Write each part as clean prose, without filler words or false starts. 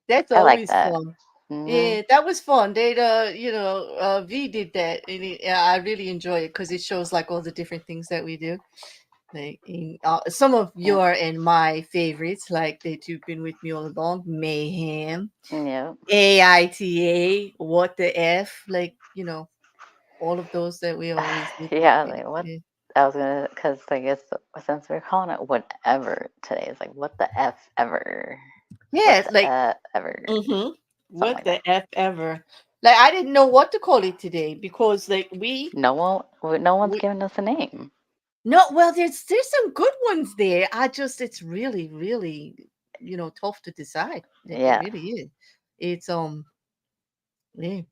That's I like always that. fun. Hmm. Yeah, that was fun. V did that, and yeah, I really enjoy it because it shows like all the different things that we do. Like some of Yep. your and my favorites, like that you've been with me all along, Mayhem, Yep. AITA, What the F, all of those that we always did. Yeah, like what? I was gonna, cause I guess since we're calling it whatever today, it's like what the f ever, what Yeah, the like, ever, mm-hmm. something What like that. the F ever. Like, I didn't know what to call it today because, like, No one's we giving us a name. no, well, there's some good ones there. It's really, really, tough to decide. It Yeah. really is. It's yeah.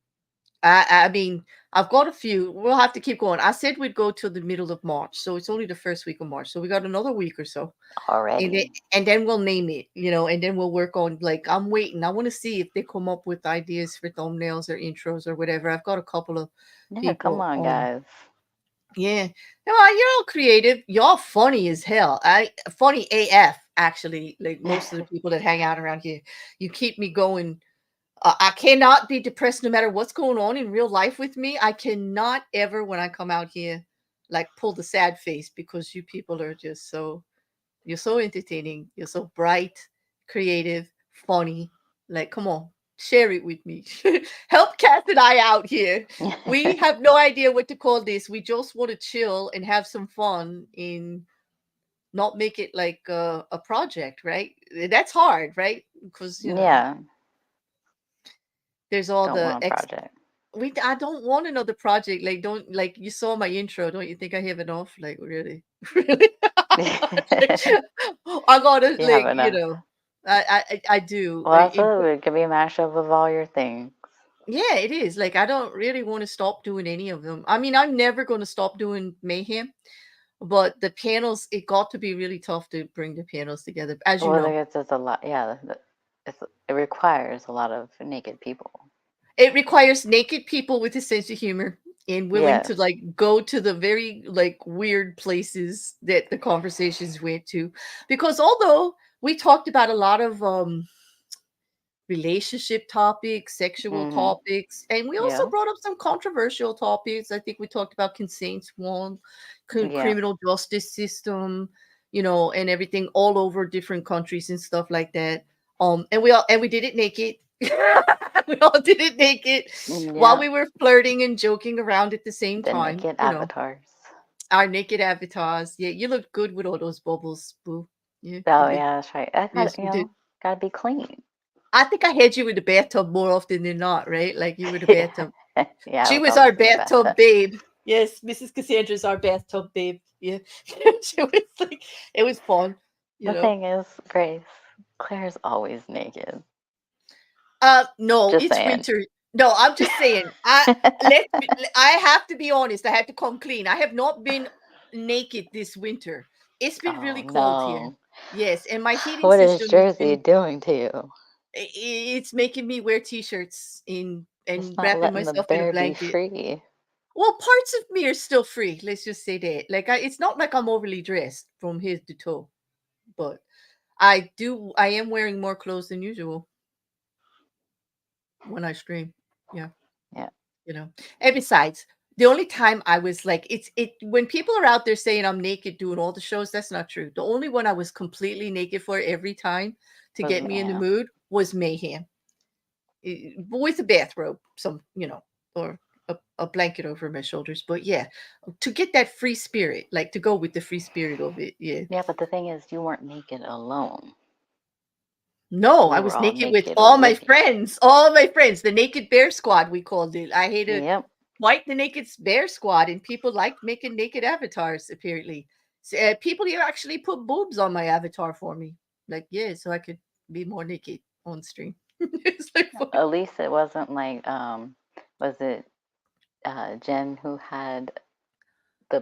I mean, I've got a few. We'll have to keep going. I said we'd go till the middle of March, so it's only the first week of March. So we got another week or so, and then Already. we'll name it. And then we'll work on, like, I'm waiting. I want to see if they come up with ideas for thumbnails or intros or whatever. I've got a couple of Yeah, come people. on, guys. Yeah, no, you're all creative. Y'all funny as hell. Funny AF actually. Like most of the people that hang out around here, you keep me going. I cannot be depressed no matter what's going on in real life with me. I cannot ever, when I come out here, like pull the sad face because you people are just you're so entertaining. You're so bright, creative, funny. Like, come on, share it with me. Help Kath and I out here. We have no idea what to call this. We just want to chill and have some fun in not make it like a project, right? That's hard, right? Because Yeah, there's all don't the want a project. I don't want another project. Like, don't, like, you saw my intro. Don't you think I have enough? Like, really? Really? I gotta, You have like, enough. I do. Well, that's what it could be a mashup of all your things. Yeah, it is. Like, I don't really want to stop doing any of them. I mean, I'm never going to stop doing Mayhem, but the panels, it got to be really tough to bring the panels together, as you Well, know. I guess it's a lot. Yeah, it requires a lot of naked people. It requires naked people with a sense of humor and willing Yes. to, like, go to the very, like, weird places that the conversations went to. Because although we talked about a lot of relationship topics, sexual Mm-hmm. topics, and we also Yeah. brought up some controversial topics. I think we talked about consent, one, Yeah. criminal justice system, and everything all over different countries and stuff like that. And we did it naked. We all did it naked while Yeah. we were flirting and joking around at the same The time. naked avatars. Our naked avatars. Yeah, you look good with all those bubbles, boo. Yeah, you Oh did. yeah, that's right. I got Yes, you did. gotta be clean. I think I had you in the bathtub more often than not, right? Like, you were the Yeah. bathtub. Yeah, I She was was always our in the bathtub bathtub. babe. Yes, Mrs. Cassandra's our bathtub babe. Yeah. She was like, it was fun, you The know. thing is, Grace, Claire's always naked. No, Just it's saying. winter. No, I'm just saying. I have to be honest. I have to come clean. I have not been naked this winter. It's been Oh really cold here. no. Yes, and my heating What is system has Jersey been doing to you? it's making me wear t-shirts in It's and not wrapping letting the myself in a bear be blanket. free. Well, parts of me are still free. Let's just say that. Like, it's not like I'm overly dressed from head to toe, but I am wearing more clothes than usual when I stream. Yeah, Yeah. you know. And besides, the only time I was like, when people are out there saying I'm naked doing all the shows, that's not true. The only one I was completely naked for every time to Was get me in the mayhem. mood was Mayhem. With a bathrobe, or a blanket over my shoulders. But yeah, to get that free spirit, like to go with the free spirit of it. Yeah. Yeah, but the thing is, you weren't naked alone. No, I We were was all naked with naked all my with you. friends, all my friends, the Naked Bear Squad, we called it. I hated Yep. quite the Naked Bear Squad, and people liked making naked avatars, apparently. People here actually put boobs on my avatar for me. Like, yeah, so I could be more naked on stream. It's like fun. At least it wasn't like was it Jen who had the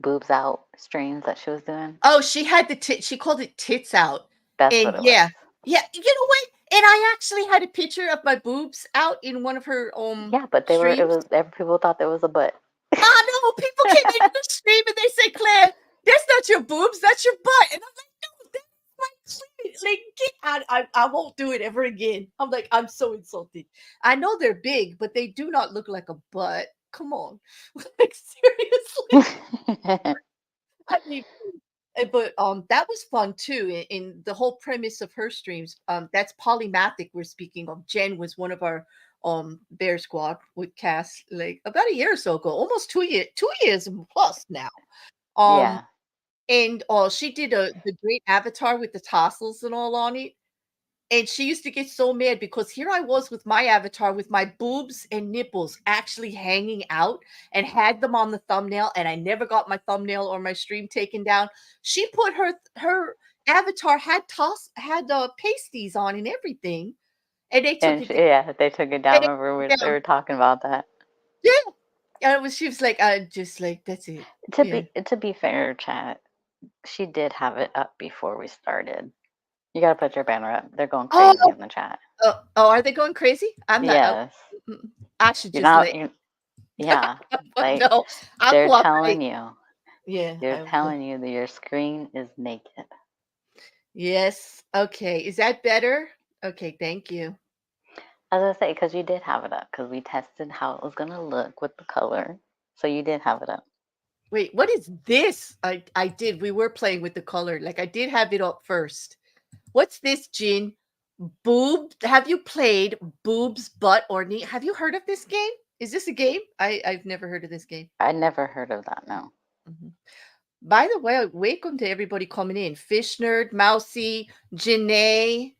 boobs out streams that she was doing? Oh, she had she called it tits out. That's And what it was. yeah. Yeah, you know what? And I actually had a picture of my boobs out in one of her Yeah, but they were it streams. was every people thought there was a butt. I know people came into the stream and they say, Claire, that's not your boobs, that's your butt. And I'm like, no, that's my cleavage. Like, get out. I won't do it ever again. I'm like, I'm so insulted. I know they're big, but they do not look like a butt. Come on. Like seriously. I mean, but that was fun too. In the whole premise of her streams, that's Polymathic we're speaking of. Jen was one of our Bear Squad with Cass like about a year or so ago, almost 2 years plus now. Um Yeah. and she did the great avatar with the tassels and all on it. And she used to get so mad because here I was with my avatar with my boobs and nipples actually hanging out and had them on the thumbnail, and I never got my thumbnail or my stream taken down. She put her avatar had pasties on and everything, and they took And it down. yeah, they took it They down. took Remember it they down. were talking about that. Yeah. And she was like, I just like, that's it. Yeah. To be fair, chat, she did have it up before we started. You gotta put your banner up. They're going Oh, crazy in the chat. are they going crazy? I'm not. Yes. I should You're just not let. you yeah. Like No, I'll they're cooperate. telling you. Yeah, They're I will. telling you that your screen is naked. Yes. Okay. Is that better? Okay. Thank you. As I say, because you did have it up, because we tested how it was gonna look with the color. So you did have it up. Wait, what is this? I did. We were playing with the color. Like I did have it up first. What's this, Jin? Boob? Have you played Boobs, Butt, or Knee? Have you heard of this game? Is this a game? I've never heard of this game. I never heard of that, no. Mhm. By the way, welcome to everybody coming in. Fish Nerd, Mousy, Janae,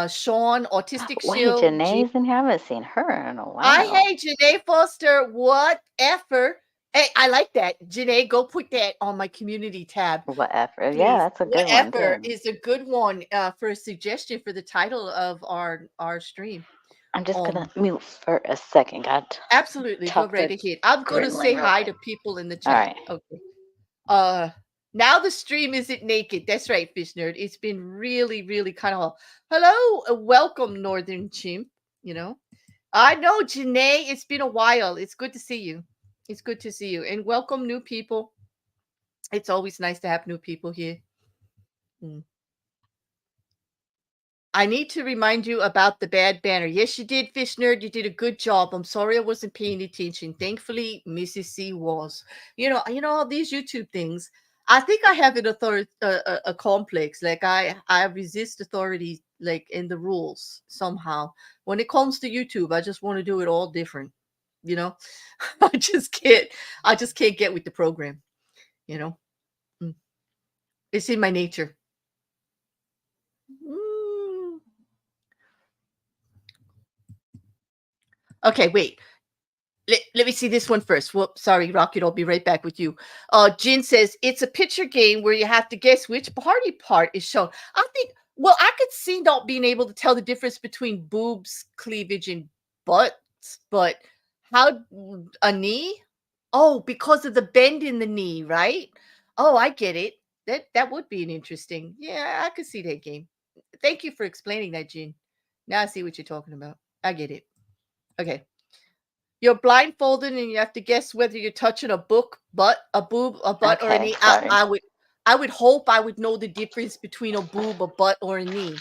Sean, Autistic Wait, Shield, Janae's in here? I haven't seen her in a I while. hate Janae Foster. Whatever. Hey, I like that. Janae, go put that on my community tab, Whatever. Yeah, please. that's a good one Whatever too. is a good one for a suggestion for the title of our stream. I'm just gonna mute for a second. Got Absolutely. Go right chocolate ahead. I'm gonna say dribbling real hi quick. to people in the All chat. right. Okay. Now the stream isn't naked. That's right, Fish Nerd. It's been really, really kind of hello, welcome, Northern Chimp. You know. I know, Janae. It's been a while. It's good to see you. It's good to see you. And welcome, new people. It's always nice to have new people here. Mm. I need to remind you about the bad banner. Yes, you did, Fish Nerd. You did a good job. I'm sorry I wasn't paying attention. Thankfully, Mrs. C was. All these YouTube things. I think I have a complex. Like I resist authority, like in the rules somehow. When it comes to YouTube, I just want to do it all different. You know, I just can't. I just can't get with the program. You know, Mm. It's in my nature. Mm. Okay, wait. Let me see this one first. Whoop, sorry, Rocket. I'll be right back with you. Jin says it's a picture game where you have to guess which body part is shown. I think. Well, I could see not being able to tell the difference between boobs, cleavage, and butts, but how a knee? Oh, because of the bend in the knee, right? Oh, I get it. That would be an interesting. Yeah, I could see that game. Thank you for explaining that, Jin. Now I see what you're talking about. I get it. Okay. You're blindfolded and you have to guess whether you're touching a book, a boob, a butt, or a Okay, knee. sorry. I would hope I would know the difference between a boob, a butt, or a knee.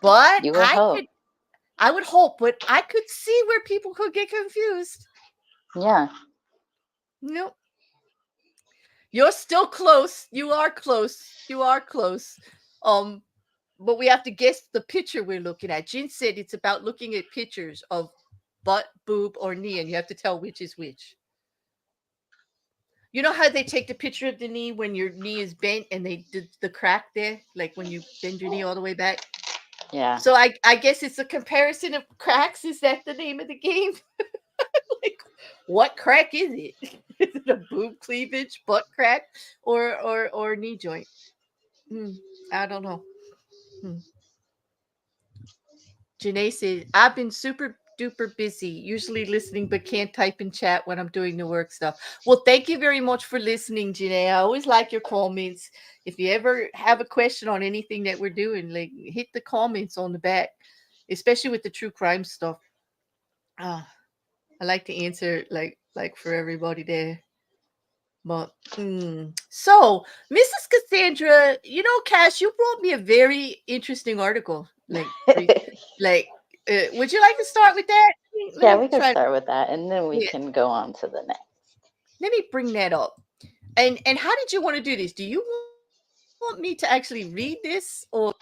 But You would hope. I would hope, but I could see where people could get confused. Yeah. No. You're still close. You are close. You are close. But we have to guess the picture we're looking at. Jin said it's about looking at pictures of butt, boob, or knee, and you have to tell which is which. You know how they take the picture of the knee when your knee is bent and they did the crack there, like when you bend your knee all the way back? Yeah. So I guess it's a comparison of cracks. Is that the name of the game? Like, what crack is it? Is it a boob cleavage, butt crack, or knee joint? I don't know. Janae says, I've been super duper busy, usually listening, but can't type in chat when I'm doing the work stuff. Well, thank you very much for listening, Janae. I always like your comments. If you ever have a question on anything that we're doing, like hit the comments on the back, especially with the true crime stuff. I like to answer like for everybody there. But so, Mrs. Cassandra, Cash, you brought me a very interesting article. Like, would you like to start with that? Let Yeah, me we could try. start with that, and then we Yeah, can go on to the next. let me bring that up. And how did you want to do this? Do you want me to actually read this, or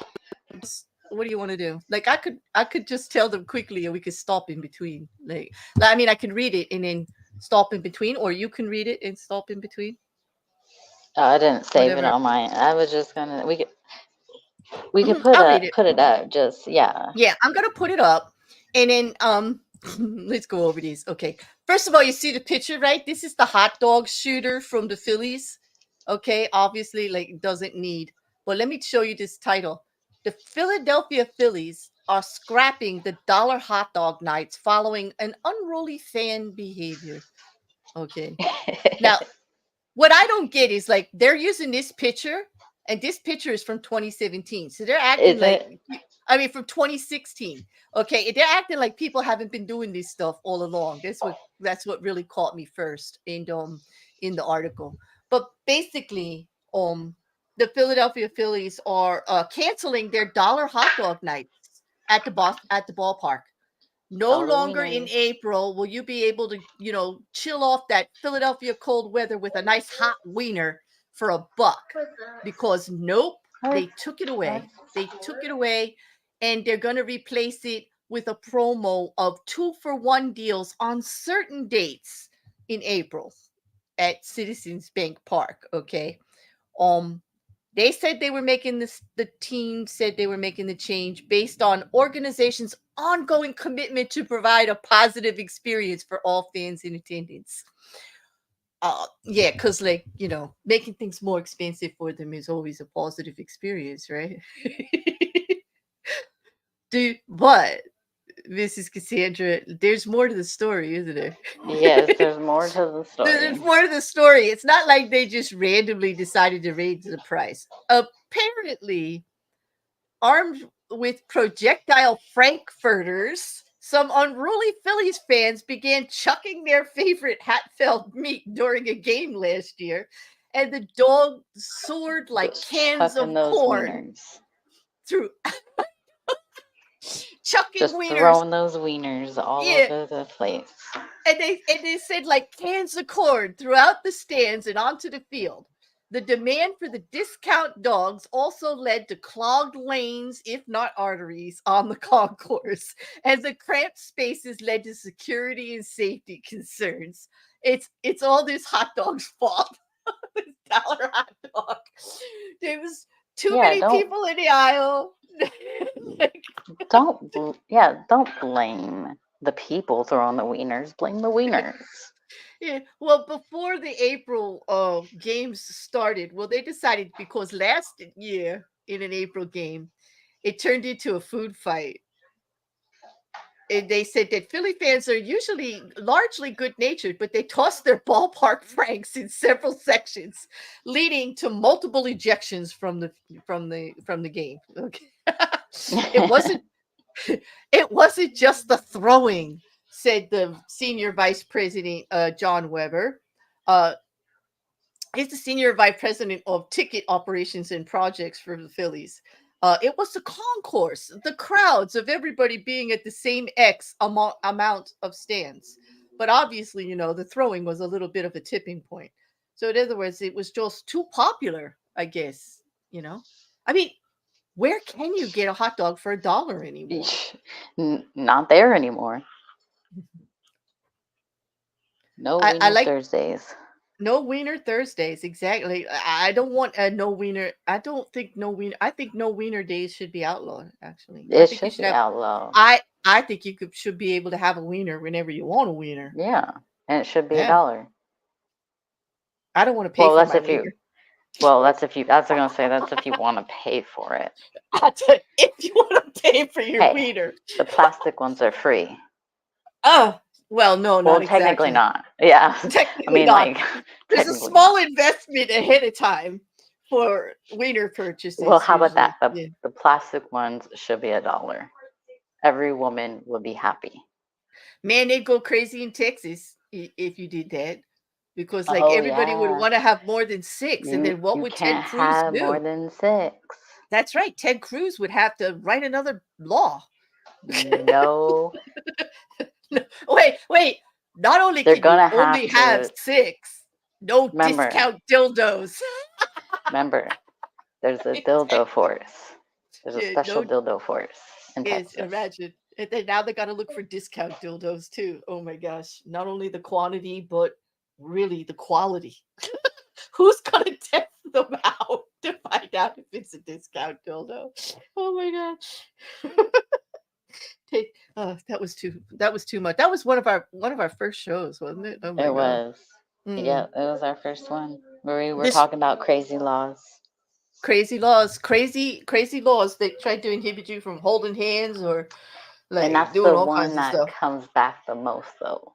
what do you want to do? Like, I could just tell them quickly, and we could stop in between. I mean, I can read it and then stop in between, or you can read it and stop in between. Oh, I didn't save it Whatever. on mine. I was just gonna. We could I'll read it. put it up. Just yeah. Yeah, I'm gonna put it up, and then let's go over these. Okay, first of all, you see the picture, right? This is the hot dog shooter from the Phillies. Okay, obviously, like, it doesn't need. But let me show you this title. The Philadelphia Phillies are scrapping the dollar hot dog nights following an unruly fan behavior. Okay, now what I don't get is, like, they're using this picture, and this picture is from 2017. So they're acting Is like, it? I mean, from 2016. Okay, they're acting like people haven't been doing this stuff all along. That's what really caught me first in the article. But basically, the Philadelphia Phillies are canceling their dollar hot dog nights at the ballpark. No All the longer in wieners. April will you be able to, chill off that Philadelphia cold weather with a nice hot wiener for $1, because nope, Or, they took it away. They took it away, and they're going to replace it with a promo of 2-for-1 deals on certain dates in April at Citizens Bank Park. Okay. Um, they said they were making this, the team said they were making the change based on organization's ongoing commitment to provide a positive experience for all fans in attendance. Yeah, because, like, making things more expensive for them is always a positive experience, right? But Mrs. Cassandra, there's more to the story, isn't there? yes, there's more to the There's story. more to the story. It's not like they just randomly decided to raise the price. Apparently, armed with projectile frankfurters, some unruly Phillies fans began chucking their favorite Hatfield meat during a game last year, and the dog soared like Just cans chucking of those corn wieners. through chucking Just wieners. throwing those wieners all Yeah, over the place. and they said, like, cans of corn throughout the stands and onto the field. The demand for the discount dogs also led to clogged lanes, if not arteries, on the concourse, as the cramped spaces led to security and safety concerns. It's all this hot dog's fault. This dollar hot dog. There was too Yeah, many people in the aisle. Like, don't blame the people throwing the wieners. Blame the wieners. yeah, well, before the April games started, well, they decided, because last year in an April game, it turned into a food fight. And they said that Philly fans are usually largely good natured, but they tossed their ballpark franks in several sections, leading to multiple ejections from the game. Okay. It wasn't it wasn't just the throwing, said the senior vice president, John Weber. Uh, he's the senior vice president of ticket operations and projects for the Phillies. It was the concourse, the crowds of everybody being at the same amount of stands. But obviously, the throwing was a little bit of a tipping point. So, in other words, it was just too popular, I guess. I mean, where can you get a hot dog for $1 anymore? Not there anymore. No I wiener like Thursdays. no wiener Thursdays. Exactly. I don't want a no wiener. I don't think no wiener. I think no wiener days should be outlawed. Actually, I It think you should should be have. outlawed. I think you should be able to have a wiener whenever you want a wiener. Yeah, and it should be a Yeah, dollar. I don't want to pay Well, for that's my if you. wiener. Well, that's if you. That's what I'm gonna say. That's if you want to pay for it. If you want to pay for your Hey, wiener. the plastic ones are free. Oh, well, no, Well, not technically exactly. not. Yeah, I Technically mean, not. like, There's a technically not. small investment ahead of time for wiener Well, purchases how about that? usually. Yeah. The plastic ones should be a dollar. Every woman would be happy. Man, they'd go crazy in Texas if you did that, because like Oh everybody would yeah. want to have more than 6, and You then what you would Ted can't Cruz have more do? than 6. That's right. Ted Cruz would have to write another law. No, No, wait. Not only they're can you gonna only have have to 6, no remember. discount dildos. Remember, there's a dildo force. There's a Yeah, special no, dildo force in is Texas. imagine. And then now they got to look for discount dildos too. Oh my gosh. Not only the quantity, but really the quality. Who's gonna test them out to find out if it's a discount dildo? Oh my gosh. That was too much. That was one of our first shows, wasn't it? Oh my It god. was. Mm. Yeah, it was our first one where we were This talking about crazy laws. crazy laws that tried to inhibit you from holding hands or And like that's doing the all one kinds of that stuff. comes back the most, though.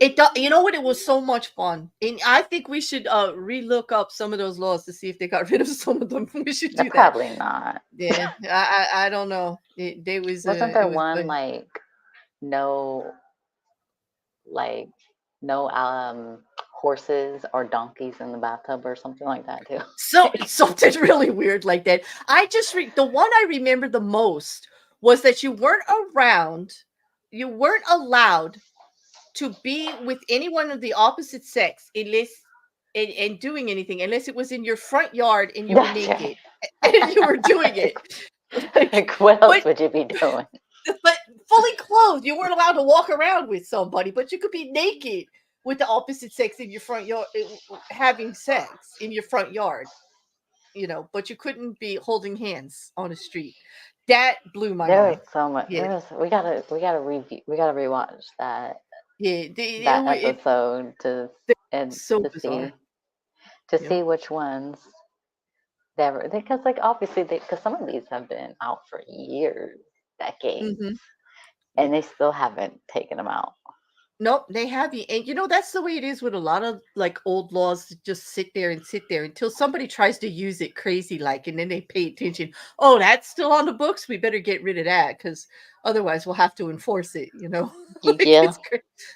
It you know what? It was so much fun, and I think we should relook up some of those laws to see if they got rid of some of them. We should do that. Probably not. Yeah, I don't know. They was Wasn't it there was one fun. no, like, no horses or donkeys in the bathtub or something like that, too? So something really weird like that. I just the one I remember the most was that you weren't around, you weren't allowed to be with anyone of the opposite sex unless and doing anything unless it was in your front yard and you were That's right. naked and you were doing it. Like, Like, what else but would you be doing? but fully clothed. You weren't allowed to walk around with somebody, but you could be naked with the opposite sex in your front yard, having sex in your front yard. But you couldn't be holding hands on the street. That blew my There was mind. so much. Yeah, We gotta review. We gotta rewatch yeah, that episode to and so to bizarre. Yep. see which ones they were, because like obviously because some of these have been out for years, decades, Hmm. and they still haven't taken them out. Nope, they have you. And that's the way it is with a lot of like old laws that just sit there until somebody tries to use it crazy like, and then they pay attention. Oh, that's still on the books. We better get rid of that because otherwise we'll have to enforce it. Like Yeah,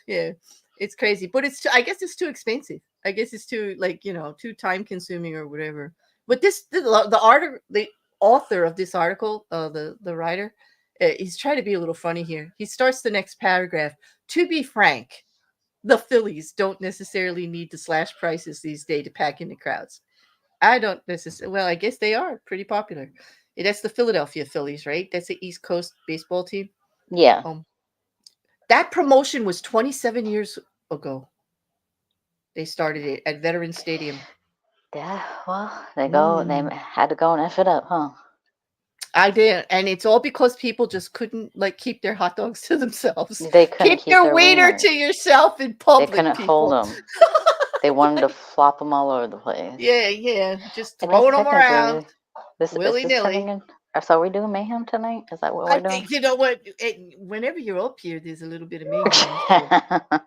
yeah, it's crazy. But I guess it's too expensive. I guess it's too like too time consuming or whatever. But the author of this article, the writer, he's trying to be a little funny here. He starts the next paragraph. To be frank, the Phillies don't necessarily need to slash prices these days to pack in the crowds. I don't necessarily. Well, I guess they are pretty popular. That's the Philadelphia Phillies, right? That's the East Coast baseball team. yeah, That promotion was 27 years ago. They started it at Veterans Stadium. yeah. Well, They had to go and f it up, huh? I did, and it's all because people just couldn't like keep their hot dogs to themselves. They couldn't Keep keep your their wiener wieners. to yourself in They public. couldn't hold People. them. They wanted to flop them all over the place. Yeah, just I guess throwing them around technically, this is willy this turning nilly. in. So are we doing mayhem tonight? Is that what I we're doing? think you know what. Whenever you're up here, there's a little bit of mayhem. So.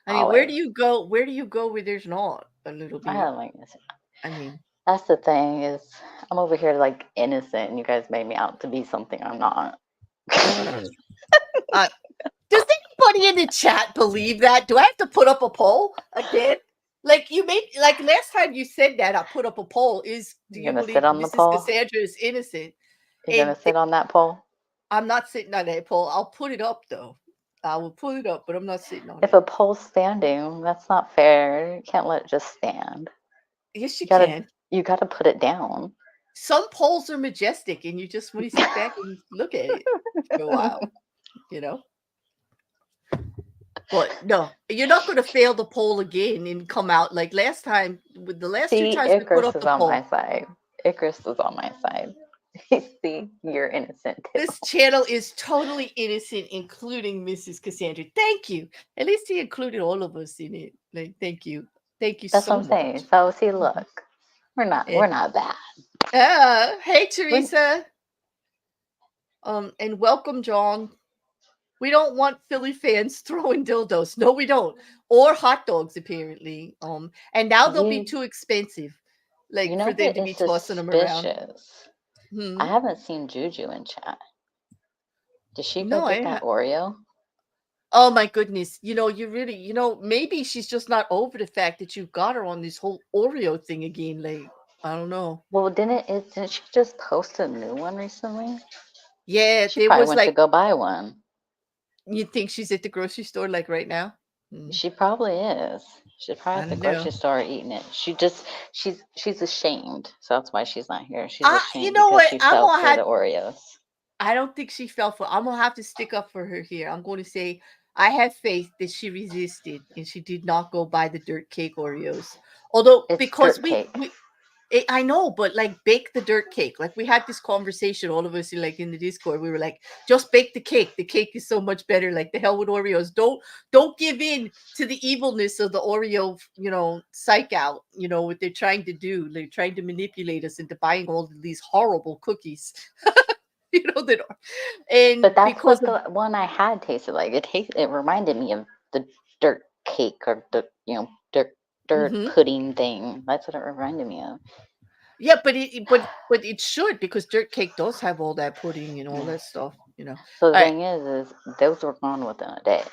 I mean, where do you go? Where do you go where there's not a little bit? I mean, that's the thing is, I'm over here like innocent, and you guys made me out to be something I'm not. does anybody in the chat believe that? Do I have to put up a poll again? Like last time you said that, I put up a poll. Do you believe Mrs. Cassandra is innocent? You're gonna sit on that poll? I'm not sitting on that poll. I'll put it up though. I will put it up, but I'm not sitting on it. If a poll's standing, that's not fair. You can't let it just stand. Yes, you can. You gotta put it down. Some polls are majestic, and you just want to sit back and look at it for a while, But no, you're not going to fail the poll again and come out like last time. With the last 2 times we put up the poll, my side. Icarus was on my side. See, you're innocent too. This channel is totally innocent, including Mrs. Cassandra. Thank you. At least he included all of us in it. Like, thank you. That's so what I'm saying. So see, look, we're not bad. Hey Teresa. And welcome, John. We don't want Philly fans throwing dildos. No, we don't. Or hot dogs, apparently. And now they'll be too expensive. Like for them to be tossing them around. I haven't seen Juju in chat. Did she go get that Oreo? Oh my goodness. You really, maybe she's just not over the fact that you got her on this whole Oreo thing again. Like, I don't know. Well, didn't she just post a new one recently? Yeah, She there probably was went to like, go buy one. you think she's at the grocery store like right now? She probably is. She's probably I at the don't know. grocery store eating it. She's ashamed. So that's why she's not here. She's You ashamed know because what? she fell for the Oreos. I don't think she fell for. I'm gonna have to stick up for her here. I'm going to say I have faith that she resisted and she did not go buy the dirt cake Oreos. Although It's because dirt cake. I know, but like bake the dirt cake. Like we had this conversation, all of us like in the Discord. We were like, just bake the cake. The cake is so much better. Like the hell with Oreos. Don't give in to the evilness of the Oreo, psych out, what they're trying to do. They're trying to manipulate us into buying all of these horrible cookies. That and But that's because what of the one I had tasted like. It reminded me of the dirt cake or the dirt mhm. pudding thing. That's what it reminded me of. Yeah, but it should because dirt cake does have all that pudding and all Yeah. that stuff. So the All right. thing is those were gone within a day.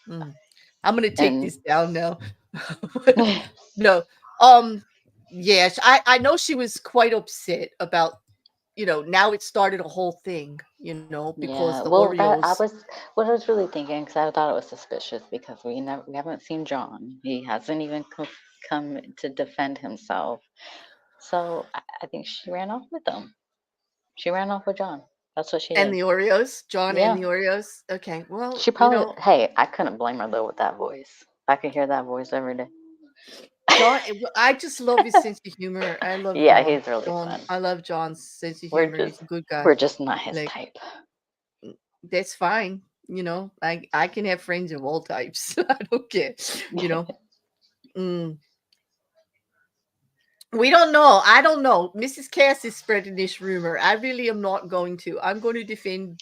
Mm. I'm gonna take And this down now. No. Yes, I know she was quite upset about, now it started a whole thing, because yeah, the well, Oreos. what I was really thinking because I thought it was suspicious because we haven't seen John. He hasn't even come to defend himself. So I think she ran off with them. She ran off with John. That's what she And did. the Oreos, John and Yeah. the Oreos. Okay, well, She probably, hey, I couldn't blame her though with that voice. I could hear that voice every day. John, I just love his sense of humor. I love Yeah, John. he's really John, fun. I love John's sense of We're humor. just He's a good guy. we're just not his Like, type. that's fine. I can have friends of all types. I don't care. You know. Mm. We don't know. I don't know. Mrs. Cass is spreading this rumor. I really am not going to. I'm going to defend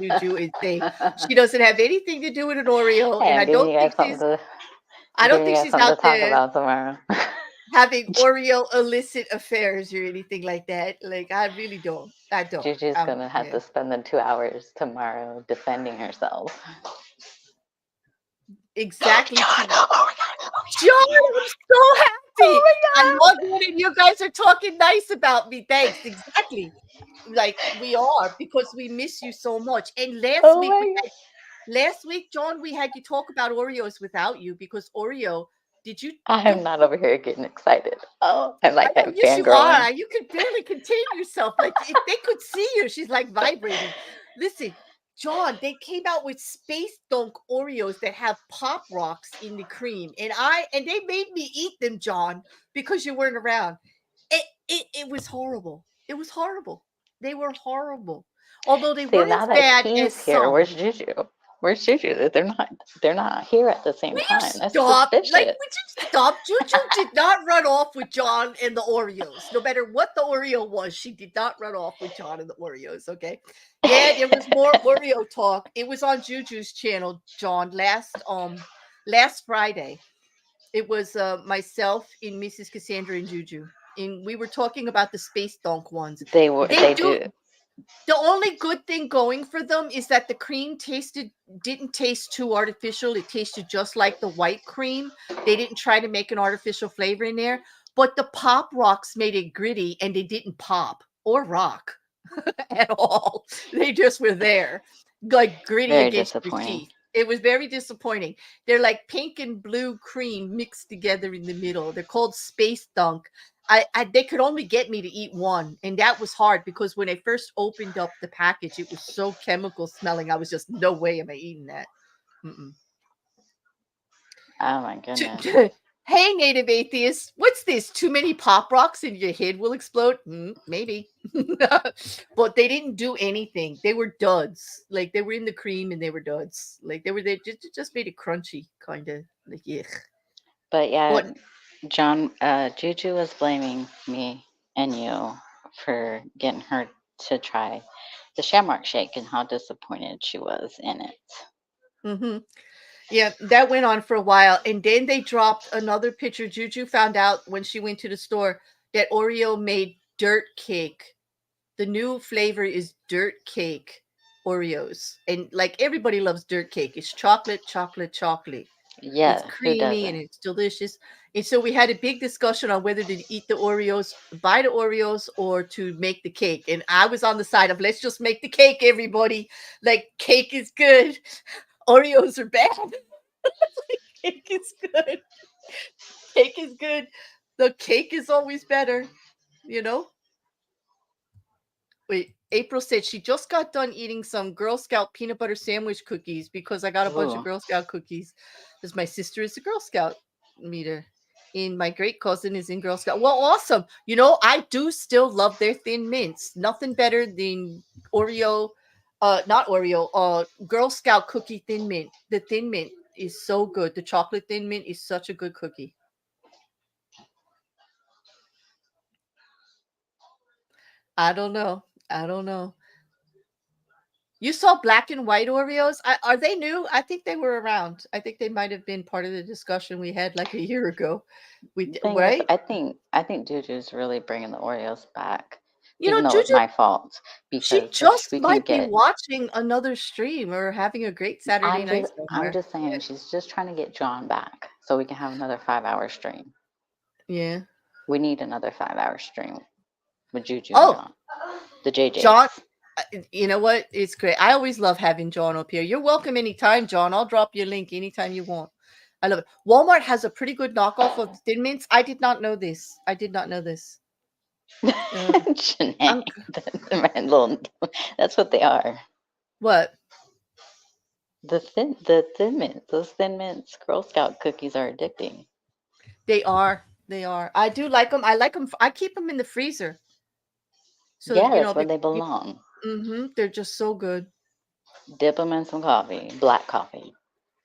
Juju and say she doesn't have anything to do with an Oreo, Hey, and I'm giving you guys something to I don't think she's out talk there about tomorrow. having Oreo illicit affairs or anything like that. Like I really don't. I don't. Juju's gonna have Yeah. to spend the 2 hours tomorrow defending herself. Exactly. John, oh my god, John, I'm so happy. oh I my god. love it, and you guys are talking nice about me. Thanks. Exactly. Like we are because we miss you so much. And Oh my god. last week, John, we had you talk about Oreos without you because Oreo. Did you? I am not over here getting excited. Oh, I'm I like know. I'm Yes, you fangirling. are. You could barely contain yourself. Like if they could see you, she's like vibrating. Listen, John, they came out with Space Dunk Oreos that have pop rocks in the cream, and they made me eat them, John, because you weren't around. It was horrible. It was horrible. They were horrible. Although they See, weren't now as that bad as he's here, some. where's Juju? Where's Juju? They're not here at the same Will you time. That's stop? Like, suspicious. would you stop? Juju did not run off with John and the Oreos. No matter what the Oreo was, she did not run off with John and the Oreos. Okay. Yeah, there was more Oreo talk. It was on Juju's channel, John, last Friday. It was myself and Mrs. Cassandra and Juju. And we were talking about the Space Dunk ones. They They do do. the only good thing going for them is that the cream didn't taste too artificial. It tasted just like the white cream. They didn't try to make an artificial flavor in there, but the pop rocks made it gritty and they didn't pop or rock at all. They just were there, like gritty Very against your disappointing. teeth. It was very disappointing. They're like pink and blue cream mixed together in the middle. They're called Space Dunk. They could only get me to eat one, and that was hard because when I first opened up the package, it was so chemical smelling. I was just no way am I eating that. Mm-mm. Oh my goodness. Hey, native atheist, what's this? Too many pop rocks and your head will explode? Maybe. But they didn't do anything. They were duds. Like they were in the cream and they were duds. Like they just made it crunchy, kind of like yeah. But yeah, But John, Juju was blaming me and you for getting her to try the Shamrock Shake and how disappointed she was in it. mm-hmm. Yeah, that went on for a while. And then they dropped another picture. Juju found out when she went to the store that Oreo made dirt cake. The new flavor is dirt cake Oreos. And like everybody loves dirt cake. It's chocolate, chocolate, chocolate. It's Yes, who creamy and doesn't? it's delicious. And so we had a big discussion on whether to eat the Oreos, buy the Oreos, or to make the cake. And I was on the side of let's just make the cake, everybody. Like cake is good. Oreos are bad. Cake is good. Cake is good. The cake is always better, you know? Wait, April said she just got done eating some Girl Scout peanut butter sandwich cookies because I got a bunch of Ooh. Girl Scout cookies. Because my sister is a Girl Scout leader. And my great cousin is in Girl Scout. Well, awesome. You know, I do still love their thin mints. Nothing better than Oreo, not Oreo, Girl Scout cookie thin mint. The thin mint is so good. The chocolate thin mint is such a good cookie. I don't know. I don't know. You saw black and white Oreos? Are they new? I think they were around. I think they might have been part of the discussion we had like a year ago. Thing is, Right? I think Juju's really bringing the Oreos back, You even know, though it's Juju, my fault she because if just we can might be get, watching another stream or having a great Saturday I'm night just I'm somewhere. just saying she's just trying to get John back so we can have another 5 hour stream. Yeah. We need another 5 hour stream with Juju and Oh, John, the John, JJs. you know what? It's great. I always love having John up here. You're welcome anytime, John. I'll drop your link anytime you want. I love it. Walmart has a pretty good knockoff of Thin Mints. I did not know this. I did not know this. Janae, I'm that's what they are. what? The thin mints, those thin mints Girl Scout cookies are addicting. They are. They are. I do like them. I like them. I keep them in the freezer. So, Yeah, you that's know, where they belong. they're just so good. Dip them in some coffee, black coffee.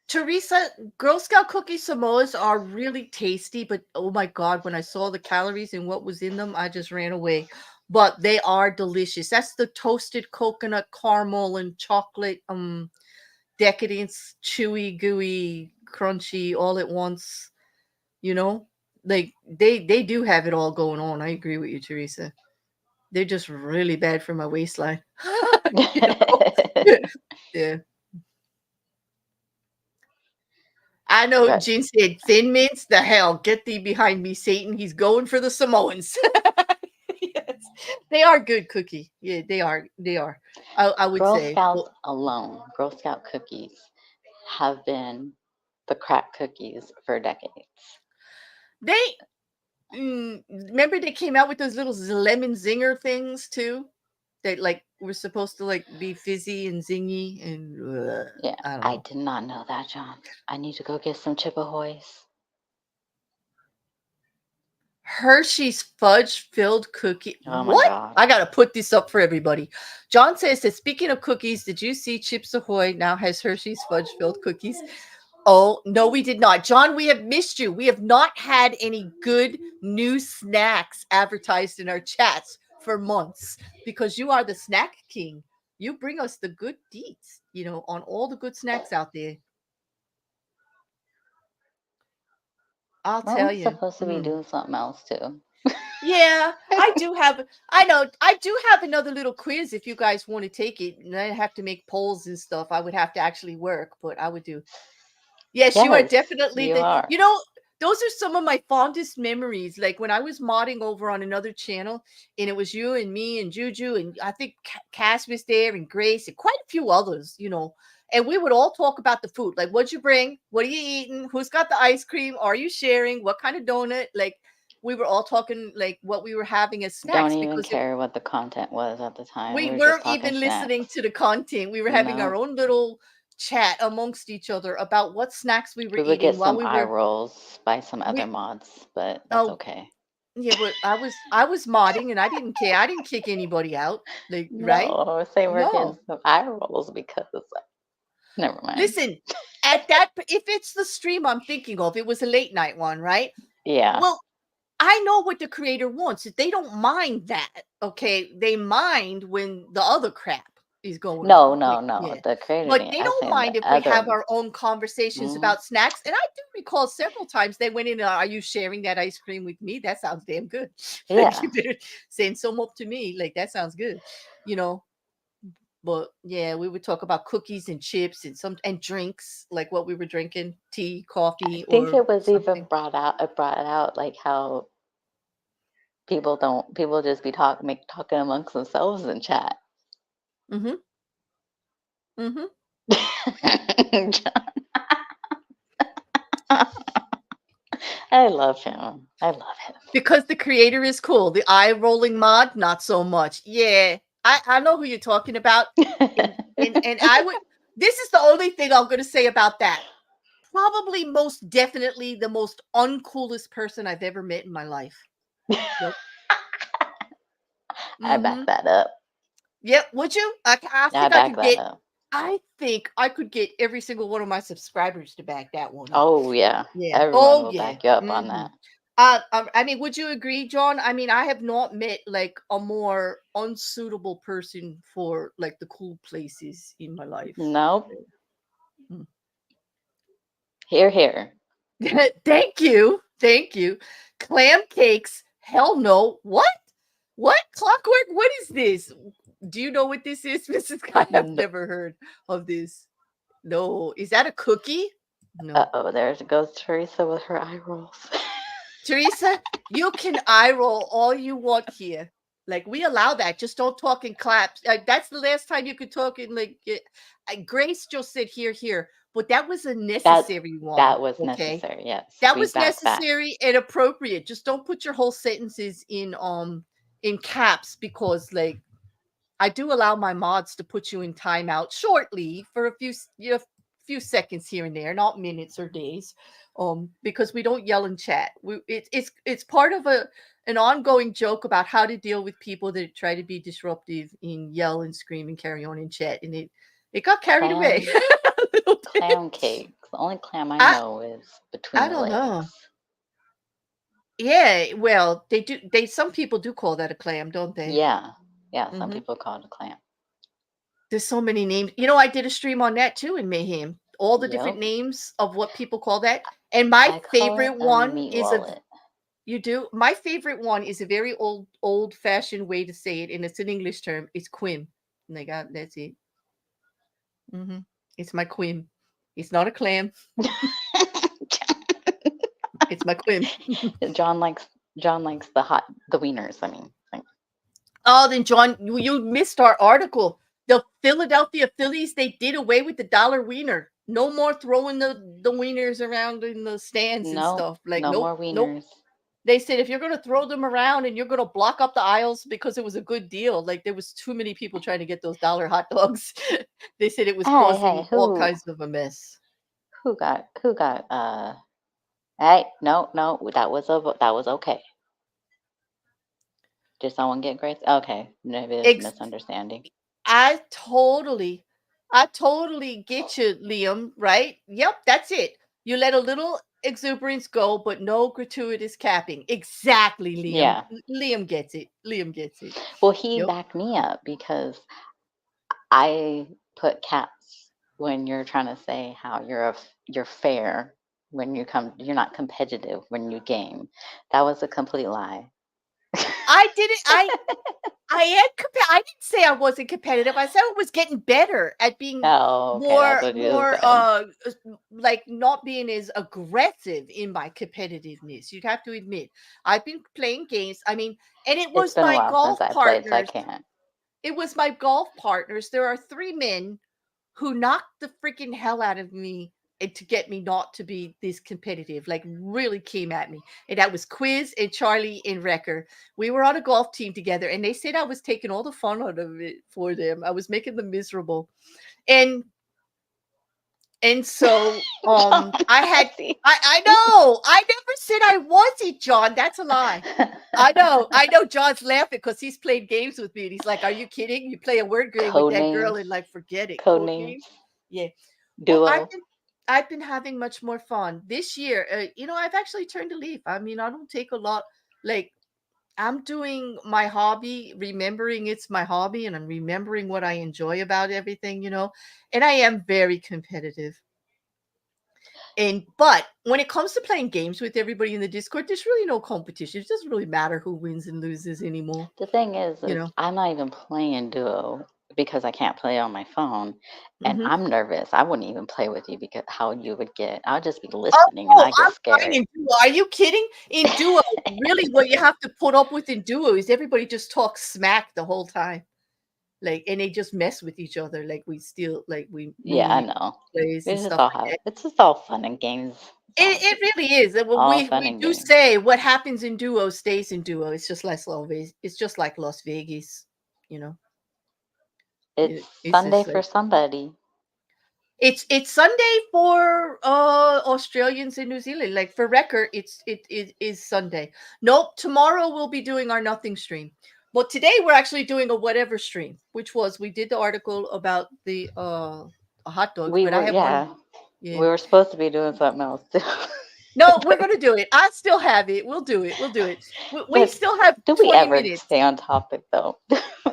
Teresa, Girl Scout cookie Samoas are really tasty, but oh my God, when I saw the calories and what was in them, I just ran away. But they are delicious. That's the toasted coconut caramel and chocolate, decadence, chewy, gooey, crunchy, all at once. You know, like they do have it all going on. I agree with you, Teresa. They're just really bad for my waistline. You know? Yeah. I know But Jin said Thin Mints, the hell, get thee behind me, Satan. He's going for the Samoans. Yes. They are good cookie. Yeah, they are. They are. I would Girl say. Scouts Well, alone, Girl Scout cookies have been the crack cookies for decades. they remember they came out with those little lemon zinger things too? That like were supposed to like be fizzy and zingy and Yeah, I don't I know. did not know that, John. I need to go get some Chip Ahoys. Hershey's fudge filled cookie. Oh my What? God. I got to put this up for everybody. John says that speaking of cookies, did you see Chips Ahoy now has Hershey's fudge filled cookies? Oh, no, we did not. John, we have missed you. We have not had any good new snacks advertised in our chats for months because you are the snack king. You bring us the good deets, on all the good snacks out there. I'll Weren't tell we you. supposed to be doing something else too? Yeah, I do have another little quiz if you guys want to take it. And I have to make polls and stuff. I would have to actually work, but I would do. Yes, you are Yes, definitely you are. those are some of my fondest memories. Like when I was modding over on another channel and it was you and me and Juju and I think Cass was there and Grace and quite a few others. And we would all talk about the food. Like, what'd you bring? What are you eating? Who's got the ice cream? Are you sharing? What kind of donut? Like, we were all talking like what we were having as Don't snacks even because it care what the content was at the time. we We were just weren't talking even listening snacks. to the content. We were having our No, own little chat amongst each other about what snacks we were we would get eating while some we eye were rolls by some other we mods, but that's oh okay. yeah, but I was modding and I didn't care. I didn't kick anybody out. Like, right? No, say we're getting No. some eye rolls because never mind. Listen, if it's the stream I'm thinking of, it was a late night one, right? Yeah. Well, I know what the creator wants. They don't mind that. Okay. They mind when the other crap is going No, on. no, Like, no. yeah. The creator But didn't. they I don't saying the mind if we other. have our own conversations Mhm. about snacks. And I do recall several times they went in, are you sharing that ice cream with me? That sounds damn good. Like Yeah. you better send some up to me. Like that sounds good. You know, But yeah, we would talk about cookies and chips and drinks, like what we were drinking, tea, I coffee, think or it was even something. brought out like how people just be talking amongst themselves in chat. Mm-hmm. Mm-hmm. I love him. I love him. Because the creator is cool. The eye rolling mod, not so much. Yeah, I know who you're talking about. And I would. This is the only thing I'm going to say about that. Probably most definitely the most uncoolest person I've ever met in my life. Yep. I back Mm-hmm. that up. Yep. Would you? I I think I back could that get. up. I think I could get every single one of my subscribers to back that one up. Oh yeah. Yeah. Everyone Oh will yeah. back you up on Mm-hmm. that. I mean, would you agree, John? I mean, I have not met like a more unsuitable person for like the cool places in my life. Nope. Mm. Here, here. Thank you. Thank you. Clam cakes. Hell no. What? What? Clockwork? What is this? Do you know what this is, Mrs. Guy? I've No. never heard of this. No. Is that a cookie? No. Uh-oh, there goes Teresa with her eye rolls. Teresa, you can eye roll all you want here. Like we allow that. Just don't talk in claps. That's the last time you could talk in like Grace just said here. But that was a necessary one. That was Okay. necessary, yes. That We was back that. necessary and appropriate. Just don't put your whole sentences in caps because like I do allow my mods to put you in timeout shortly for a few seconds here and there, not minutes or days, because we don't yell and chat. It's part of an ongoing joke about how to deal with people that try to be disruptive and yell and scream and carry on in chat, and it got carried away. a little bit. Clam cakes. The only clam I know is between I the don't legs. know. Yeah, well, they do. Some people do call that a clam, don't they? Yeah. Yeah, some Mhm. people call it a clam. There's so many names. You know, I did a stream on that too in Mayhem. All the different Yep. names of what people call that. And my I call favorite it a one meat is wallet. you do? My favorite one is a very old fashioned way to say it, and it's an English term. It's quim. And that's it. It's my quim. It's not a clam. It's my quim. John likes the wieners, I mean. Like, Oh, then John, you missed our article. The Philadelphia Phillies, they did away with the dollar wiener. No more throwing the wieners around in the stands and no, stuff. Like, no more nope. wieners. They said if you're going to throw them around and you're going to block up the aisles because it was a good deal, like there was too many people trying to get those dollar hot dogs. They said it was causing all kinds of a mess. Who got hey, no, that was okay. Just someone get Grace? Okay, maybe it's a misunderstanding. I totally get you, Liam, right? Yep, that's it. You let a little exuberance go, but no gratuitous capping. Exactly, Liam. Yeah. Liam gets it. Liam gets it. Well, he backed me up because I put caps when you're trying to say how you're fair when you're not competitive when you game. That was a complete lie. I didn't. I didn't say I wasn't competitive. I said I was getting better at being more like not being as aggressive in my competitiveness. You'd have to admit. I've been playing games. I mean, and it was my golf partners. So I can't. It was my golf partners. There are 3 men who knocked the freaking hell out of me and to get me not to be this competitive, like really came at me. And that was Quiz and Charlie and Wrecker. We were on a golf team together and they said I was taking all the fun out of it for them. I was making them miserable. And so I know. I never said I wasn't, John. That's a lie. I know John's laughing because he's played games with me and he's like, are you kidding? You play a word game with that girl and like forget it. Code names. Yeah. Duo. Well, I've been having much more fun this year. I've actually turned a leaf. I mean, I don't take a lot. Like, I'm doing my hobby, remembering it's my hobby, and I'm remembering what I enjoy about everything, and I am very competitive. But when it comes to playing games with everybody in the Discord, there's really no competition. It doesn't really matter who wins and loses anymore. The thing is I'm not even playing duo. because I can't play on my phone, and Mhm. I'm nervous. I wouldn't even play with you because how you would get. I'll just be listening, and Oh, I get I'm fine scared. in duo. Are you kidding? In duo, really what you have to put up with in duo is everybody just talks smack the whole time. Like, and they just mess with each other like we still like we Yeah, I normally know. plays We and just stuff all like have. that. It's just all fun and games. It's It really is. And when all we fun we and do games. say what happens in duo stays in duo. It's just like Las Vegas. It's just like Las Vegas, you know. It's It's Sunday just for like somebody. it's Sunday for Australians in New Zealand. Like for record, it is Sunday. Nope, tomorrow we'll be doing our nothing stream. But today we're actually doing a whatever stream, which was we did the article about the hot dogs, We but I were, have one. yeah, Yeah. we were supposed to be doing something else too. No, we're gonna do it. I still have it. We'll do it. We'll do it. We But still have do we 20 ever minutes. stay on topic though?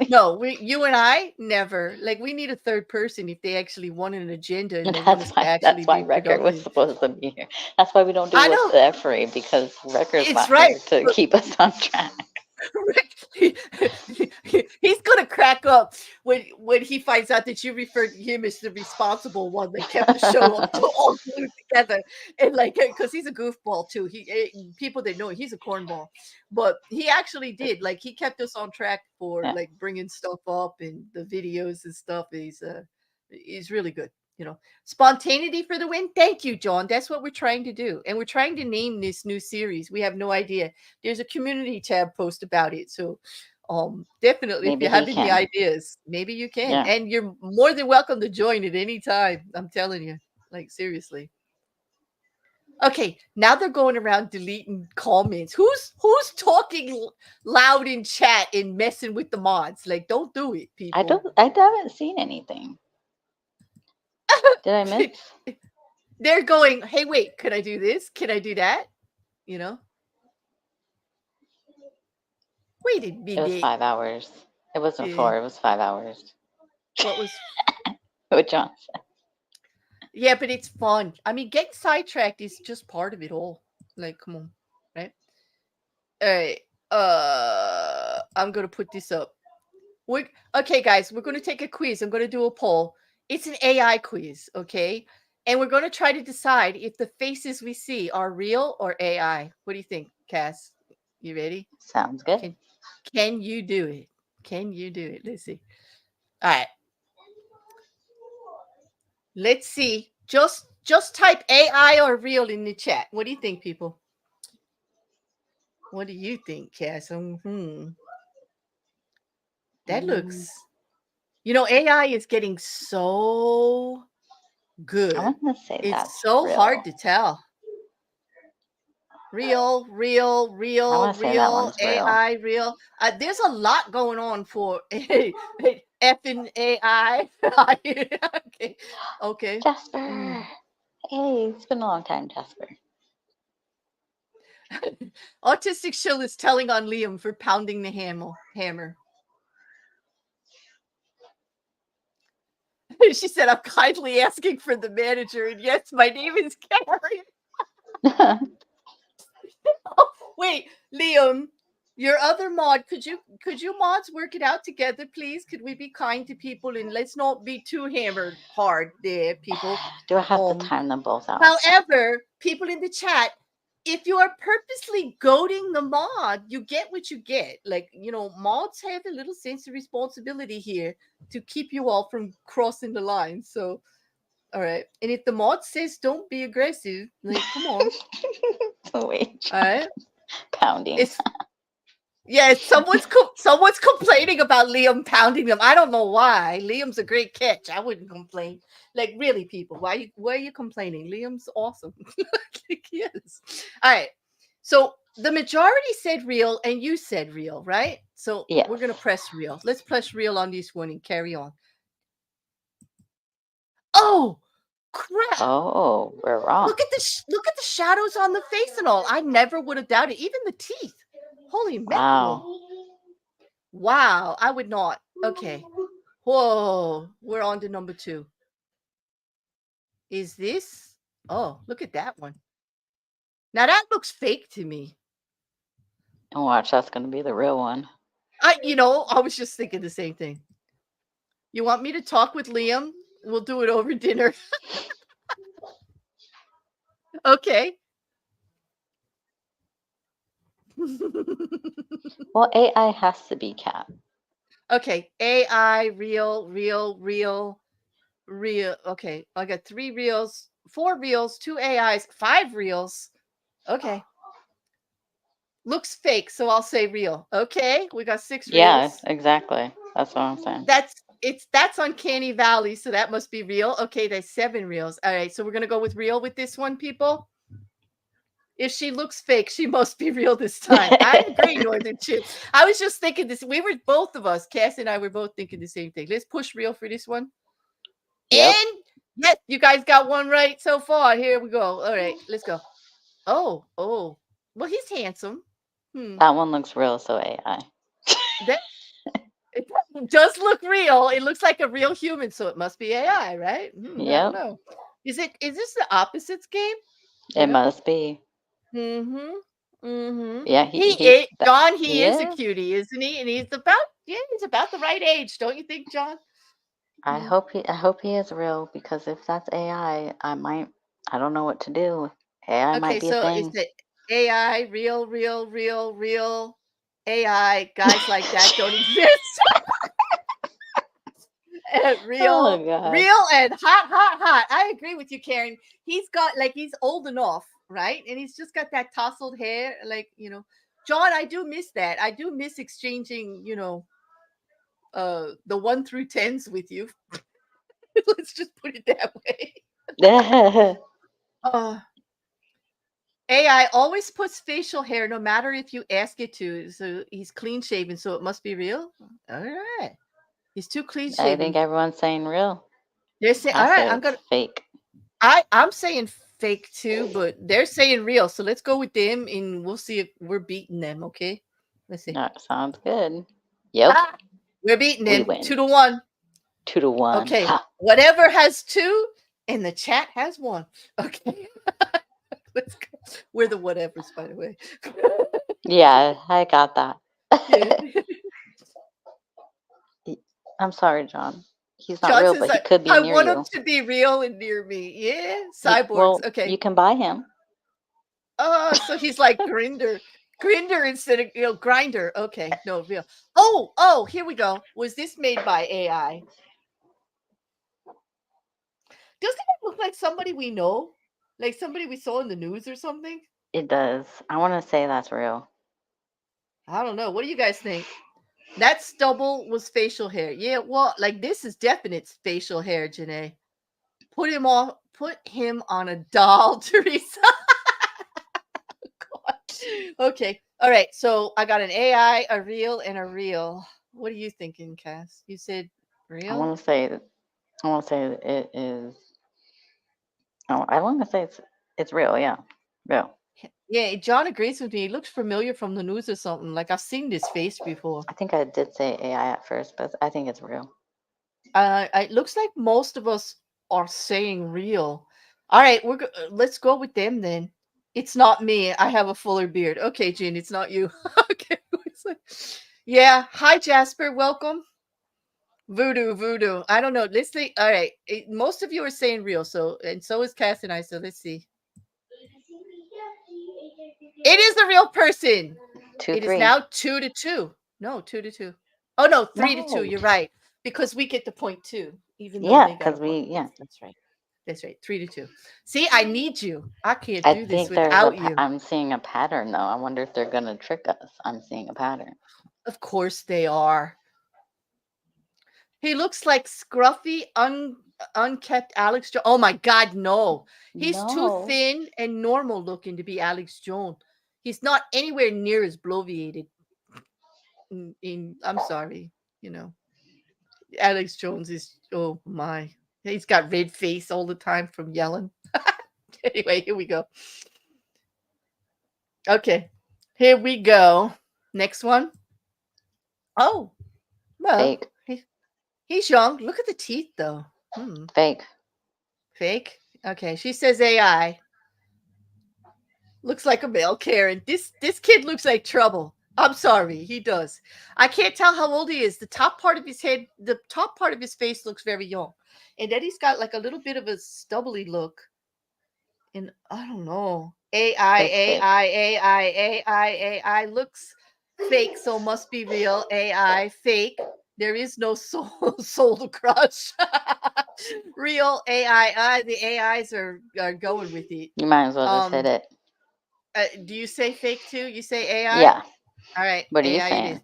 No, you and I never. Like we need a third person if they actually want an agenda and they want us to That's actually why be Record was productive. supposed to be here. That's why we don't do I what's know. the free because Record's It's not right. here to keep us on track. He's gonna crack up when he finds out that you referred to him as the responsible one that kept the show all glued together, and like because he's a goofball too. People that know he's a cornball, but he actually did like he kept us on track for Yeah. like bringing stuff up and the videos and stuff. He's really good. Spontaneity for the win. Thank you, John. That's what we're trying to do, and we're trying to name this new series. We have no idea. There's a community tab post about it, so definitely if Maybe you he have any can. ideas, maybe you can, Yeah. and you're more than welcome to join at any time. I'm telling you, like seriously. Okay, now they're going around deleting comments. Who's talking loud in chat and messing with the mods? Like, don't do it, people. I haven't seen anything. Did I miss? They're going, hey, wait, could I do this? Can I do that? You know? Wait a It was minute. 5 hours. It wasn't Eh, 4, it was 5 hours. what was With Johnson. Yeah, but it's fun. I mean, getting sidetracked is just part of it all. Like, come on, right? All right. I'm gonna put this up. Okay, guys, we're gonna take a quiz. I'm gonna do a poll. It's an AI quiz, okay? And we're gonna try to decide if the faces we see are real or AI. What do you think, Cass? You ready? Sounds good. Can you do it? Can you do it? Let's see. All right. Let's see. Just type AI or real in the chat. What do you think, people? What do you think, Cass? That looks. AI is getting so I good. want to say It's that's so real. hard to tell. Real, I want to say that one's real. AI, real. There's a lot going on for effing AI. Okay. Jasper. Hey, it's been a long time, Jasper. Autistic Shill is telling on Liam for pounding the hammer. She said, I'm kindly asking for the manager, and yes, my name is Karen. Oh, wait, Liam, your other mod, could you mods work it out together, please? Could we be kind to people and let's not be too hammered hard there, people? Do I have to time them both out? However, people in the chat, if you are purposely goading the mod, you get what you get. Like, mods have a little sense of responsibility here to keep you all from crossing the line. So, all right. And if the mod says don't be aggressive, like, come on. Wait. All right. Pounding. Someone's complaining about Liam pounding them. I don't know why. Liam's a great catch. I wouldn't complain. Like, really, people, why are you complaining? Liam's awesome. He is. All right. So the majority said real, and you said real, right? So Yes. we're gonna press real. Let's press real on this one and carry on. Oh, crap! Oh, we're wrong. Look at the shadows on the face and all. I never would have doubted. Even the teeth. Holy mackerel! Wow, I would not. Okay. Whoa, we're on to number 2. Is this? Oh, look at that one. Now that looks fake to me. And watch, that's going to be the real one. I was just thinking the same thing. You want me to talk with Liam? We'll do it over dinner. Okay. Well, AI has to be cat. Okay. AI, real, real, real, real. Okay. I got 3 reals, 4 reals, 2 AIs, 5 reals. Okay. Looks fake, so I'll say real. Okay. We got 6 Yeah, reals. exactly. That's what I'm saying. That's Uncanny Valley, so that must be real. Okay, there's 7 reals. All right, so we're gonna go with real with this one, people. If she looks fake, she must be real this time. I agree, Northern Chip. I was just thinking this. We were both of us, Cass and I were both thinking the same thing. Let's push real for this one. Yep. And yes, you guys got one right so far. Here we go. All right, let's go. Oh. Well, he's handsome. That one looks real, so AI. That it does look real. It looks like a real human, so it must be AI, right? I don't Yep. know. Is this the opposites game? It must be. Yeah, John, he he is a is. cutie, isn't he? And he's about the right age, don't you think, John? I hope he is real, because if that's AI, I don't know what to do. AI Okay, might be a so is thing. it AI, real, AI, guys like that don't exist. Oh real, God. real and hot. I agree with you, Karen. He's old enough, right? And he's just got that tousled hair, John, I do miss that. I do miss exchanging, the 1 through 10s with you. Let's just put it that way. AI always puts facial hair no matter if you ask it to. So he's clean shaven, so it must be real. All right. He's too clean I think shaven. everyone's saying real. They're saying, I all right, say I'm it's gonna fake. I'm saying fake too, but they're saying real. So let's go with them and we'll see if we're beating them. Okay. Let's see. That sounds good. Yep. We're beating We them win. 2-1. 2-1. Okay. Ha. Whatever has 2 and the chat has 1. Okay. Let's go. We're the whatevers, by the way. Yeah, I got that. Yeah. I'm sorry, John. He's not John real, says, but he could be I near want him you. to be real and near me. Yeah. Well, Cyborgs. Okay. you can buy him. So he's like Grinder. Grinder instead of Grinder. Okay, no, real. Oh, here we go. Was this made by AI? Doesn't it look like somebody we know? Like somebody we saw in the news or something? It does. I want to say that's real. I don't know. What do you guys think? That stubble was facial hair. Yeah, well, like this is definite facial hair, Janae. Put him on a doll, Teresa. Okay. All right. So I got an AI, a real, and a real. What are you thinking, Cass? You said real? I want to say it is. Oh, I want to say it's real. Yeah, real. Yeah, John agrees with me. He looks familiar from the news or something. Like I've seen this face before. I think I did say AI at first, but I think it's real. It looks like most of us are saying real. All right, let's go with them then. It's not me. I have a fuller beard. Okay, Jean, it's not you. Okay. Yeah. Hi, Jasper. Welcome. Voodoo. I don't know. Let's see. All right. Most of you are saying real. So is Cass and I. So let's see. It is the real person. 2-3. It is now 2-2. No, 2-2. Oh no, 3-2. You're right. Because we get the point too, even though they got a point. That's right. That's right. 3-2. See, I need you. I can't do this without you. I'm seeing a pattern though. I wonder if they're gonna trick us. I'm seeing a pattern. Of course they are. He looks like scruffy, unkept Alex Jones. Oh my God, no. He's too thin and normal looking to be Alex Jones. He's not anywhere near as bloviated. I'm sorry, Alex Jones is, oh my. He's got red face all the time from yelling. Anyway, here we go. Okay, here we go. Next one. Oh, well, Fake. He's young. Look at the teeth, though. Fake. Fake? Okay, she says AI. Looks like a male Karen. This kid looks like trouble. I'm sorry, he does. I can't tell how old he is. The top part of his head, the top part of his face looks very young. And then he's got like a little bit of a stubbly look. And I don't know. AI, It's fake. AI, AI, AI, AI looks fake, so must be real. AI, fake. There is no soul, soul to crush. Real AI. The AIs are going with it. You might as well just hit Um, it. do you say fake too? You say AI? Yeah. All right, What are you AI it is. saying?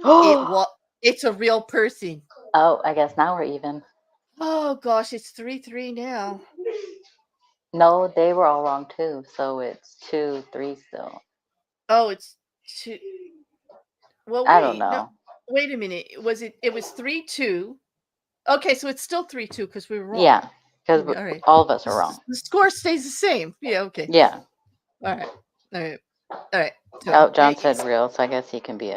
It Oh, what? It's a real person. I guess now we're even. Oh gosh, it's 3-3 now. No, they were all wrong too. So it's 2-3 still. Oh, it's two. Well, I don't wait, no, know. wait a minute. Was it? It was 3-2. Okay, so it's still 3-2 because we were wrong. Yeah, because Yeah, all right. all of us The, are wrong. the score stays the same. Yeah. Okay. Yeah. All right. All right. All right. So Oh, John said real, so I guess he can be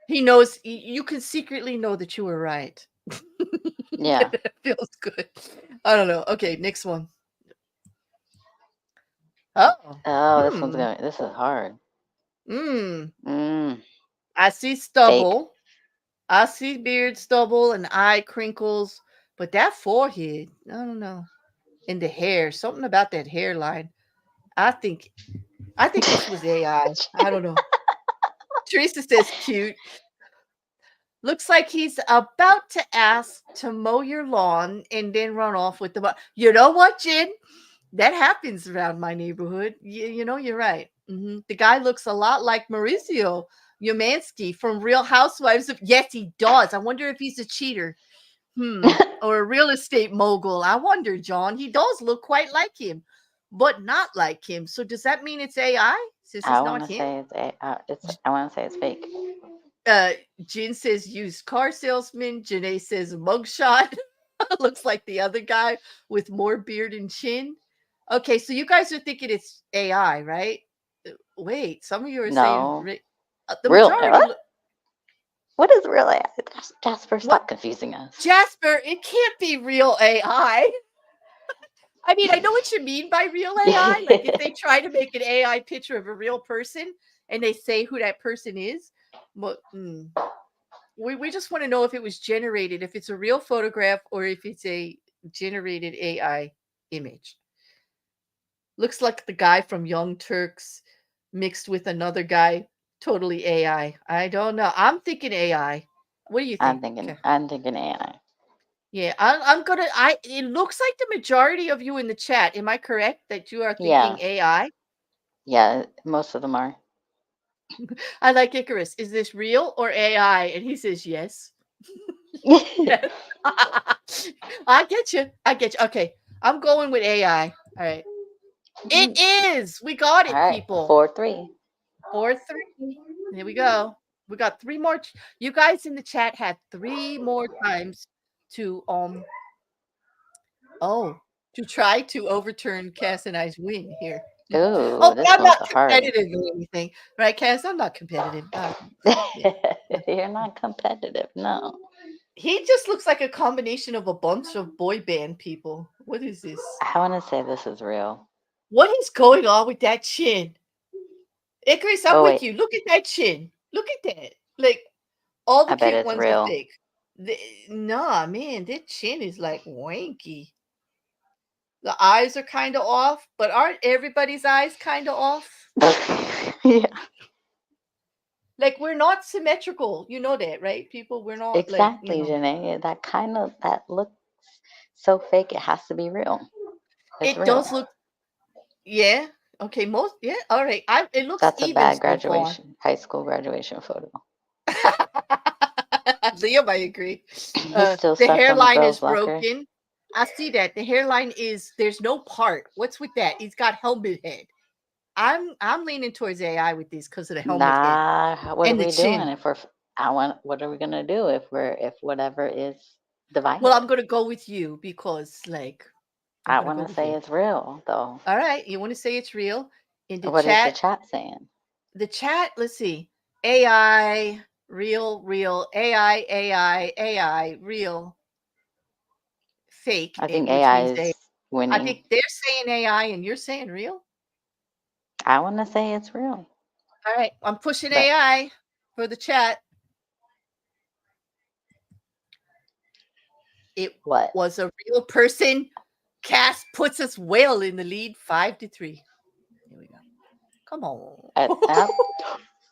he knows. You can secretly know that you were right. yeah. That feels good. I don't know. Okay, next one. Oh. Oh, Hmm. this is hard. Hmm. Mm, I see fake. stubble. I see beard stubble and eye crinkles, but that forehead, I don't know. And the hair, something about that hairline. I think this was AI. I don't know. Teresa says cute. Looks like he's about to ask to mow your lawn and then run off with the You know what, Jen? That happens around my neighborhood. You know, you're right. The guy looks a lot like Mauricio Umansky from Real Housewives of. Yes, he does. I wonder if he's a cheater. Or a real estate mogul. I wonder, John. He does look quite like him, but not like him. So does that mean it's AI? Since I it's want not to him? say I want to say it's fake. Jin says used car salesman. Janae says mugshot. Looks like the other guy with more beard and chin. Okay, so you guys are thinking it's AI, right? Wait, some of you are saying No, the real. majority. What is real AI? Jasper, What, stop confusing us. Jasper? It can't be real AI. I mean, I know what you mean by real AI. Like if they try to make an AI picture of a real person and they say who that person is, but we just want to know if it was generated, if it's a real photograph or if it's a generated AI image. Looks like the guy from Young Turks mixed with another guy, totally AI. I don't know. I'm thinking AI. What do you think? Okay. I'm thinking AI. Yeah, I'm gonna. It looks like the majority of you in the chat. Am I correct that you are thinking Yeah, AI? yeah. Most of them are. I like Icarus. Is this real or AI? And he says yes. Yes. I get you. I get you. Okay, I'm going with AI. All right. It is. We got All it, right, people. 4-3. 4-3. Here we go. We got three more. You guys in the chat had three more times to to try to overturn Cass and I's win here. Ooh, Oh, this I'm one's not hard. competitive or anything, right, Cass? I'm not competitive. Yeah. You're not competitive, no. He just looks like a combination of a bunch of boy band people. What is this? I want to say this is real. What is going on with that chin? Icarus, I'm Oh with wait, you. Look at that chin. Look at that. Like all I the bet cute it's ones are real. fake. Nah, man, that chin is like wanky. The eyes are kind of off, but aren't everybody's eyes kind of off? Yeah, Like we're not symmetrical. You know that, right? People, we're not like, exactly, Janae. That looks so fake. It has to be real. It's it real. does look, yeah. Okay, most, yeah, all right. It looks That's a even bad so far. high school graduation photo. Liam, I agree. He's still The stuck on the hairline is girls' locker. broken. I see that. The hairline is there's no part. What's with that? He's got helmet head. I'm leaning towards AI with this because of the helmet head Nah, what are and the we doing chin. if we're? What are we gonna do if whatever is Well, divided? I'm gonna go with you because like I'm I gonna want go to with say you. it's real though. All right, you want to say it's real? In What is the chat saying? the chat, let's see. AI, real, real, AI, AI, AI, real, fake, I think which AI means is I winning. think they're saying AI and you're saying real. I want to say it's real. All right, I'm pushing But AI for the chat. It what? was a real person. Cass puts us well in the lead, 5-3. Here we go. Come on. App?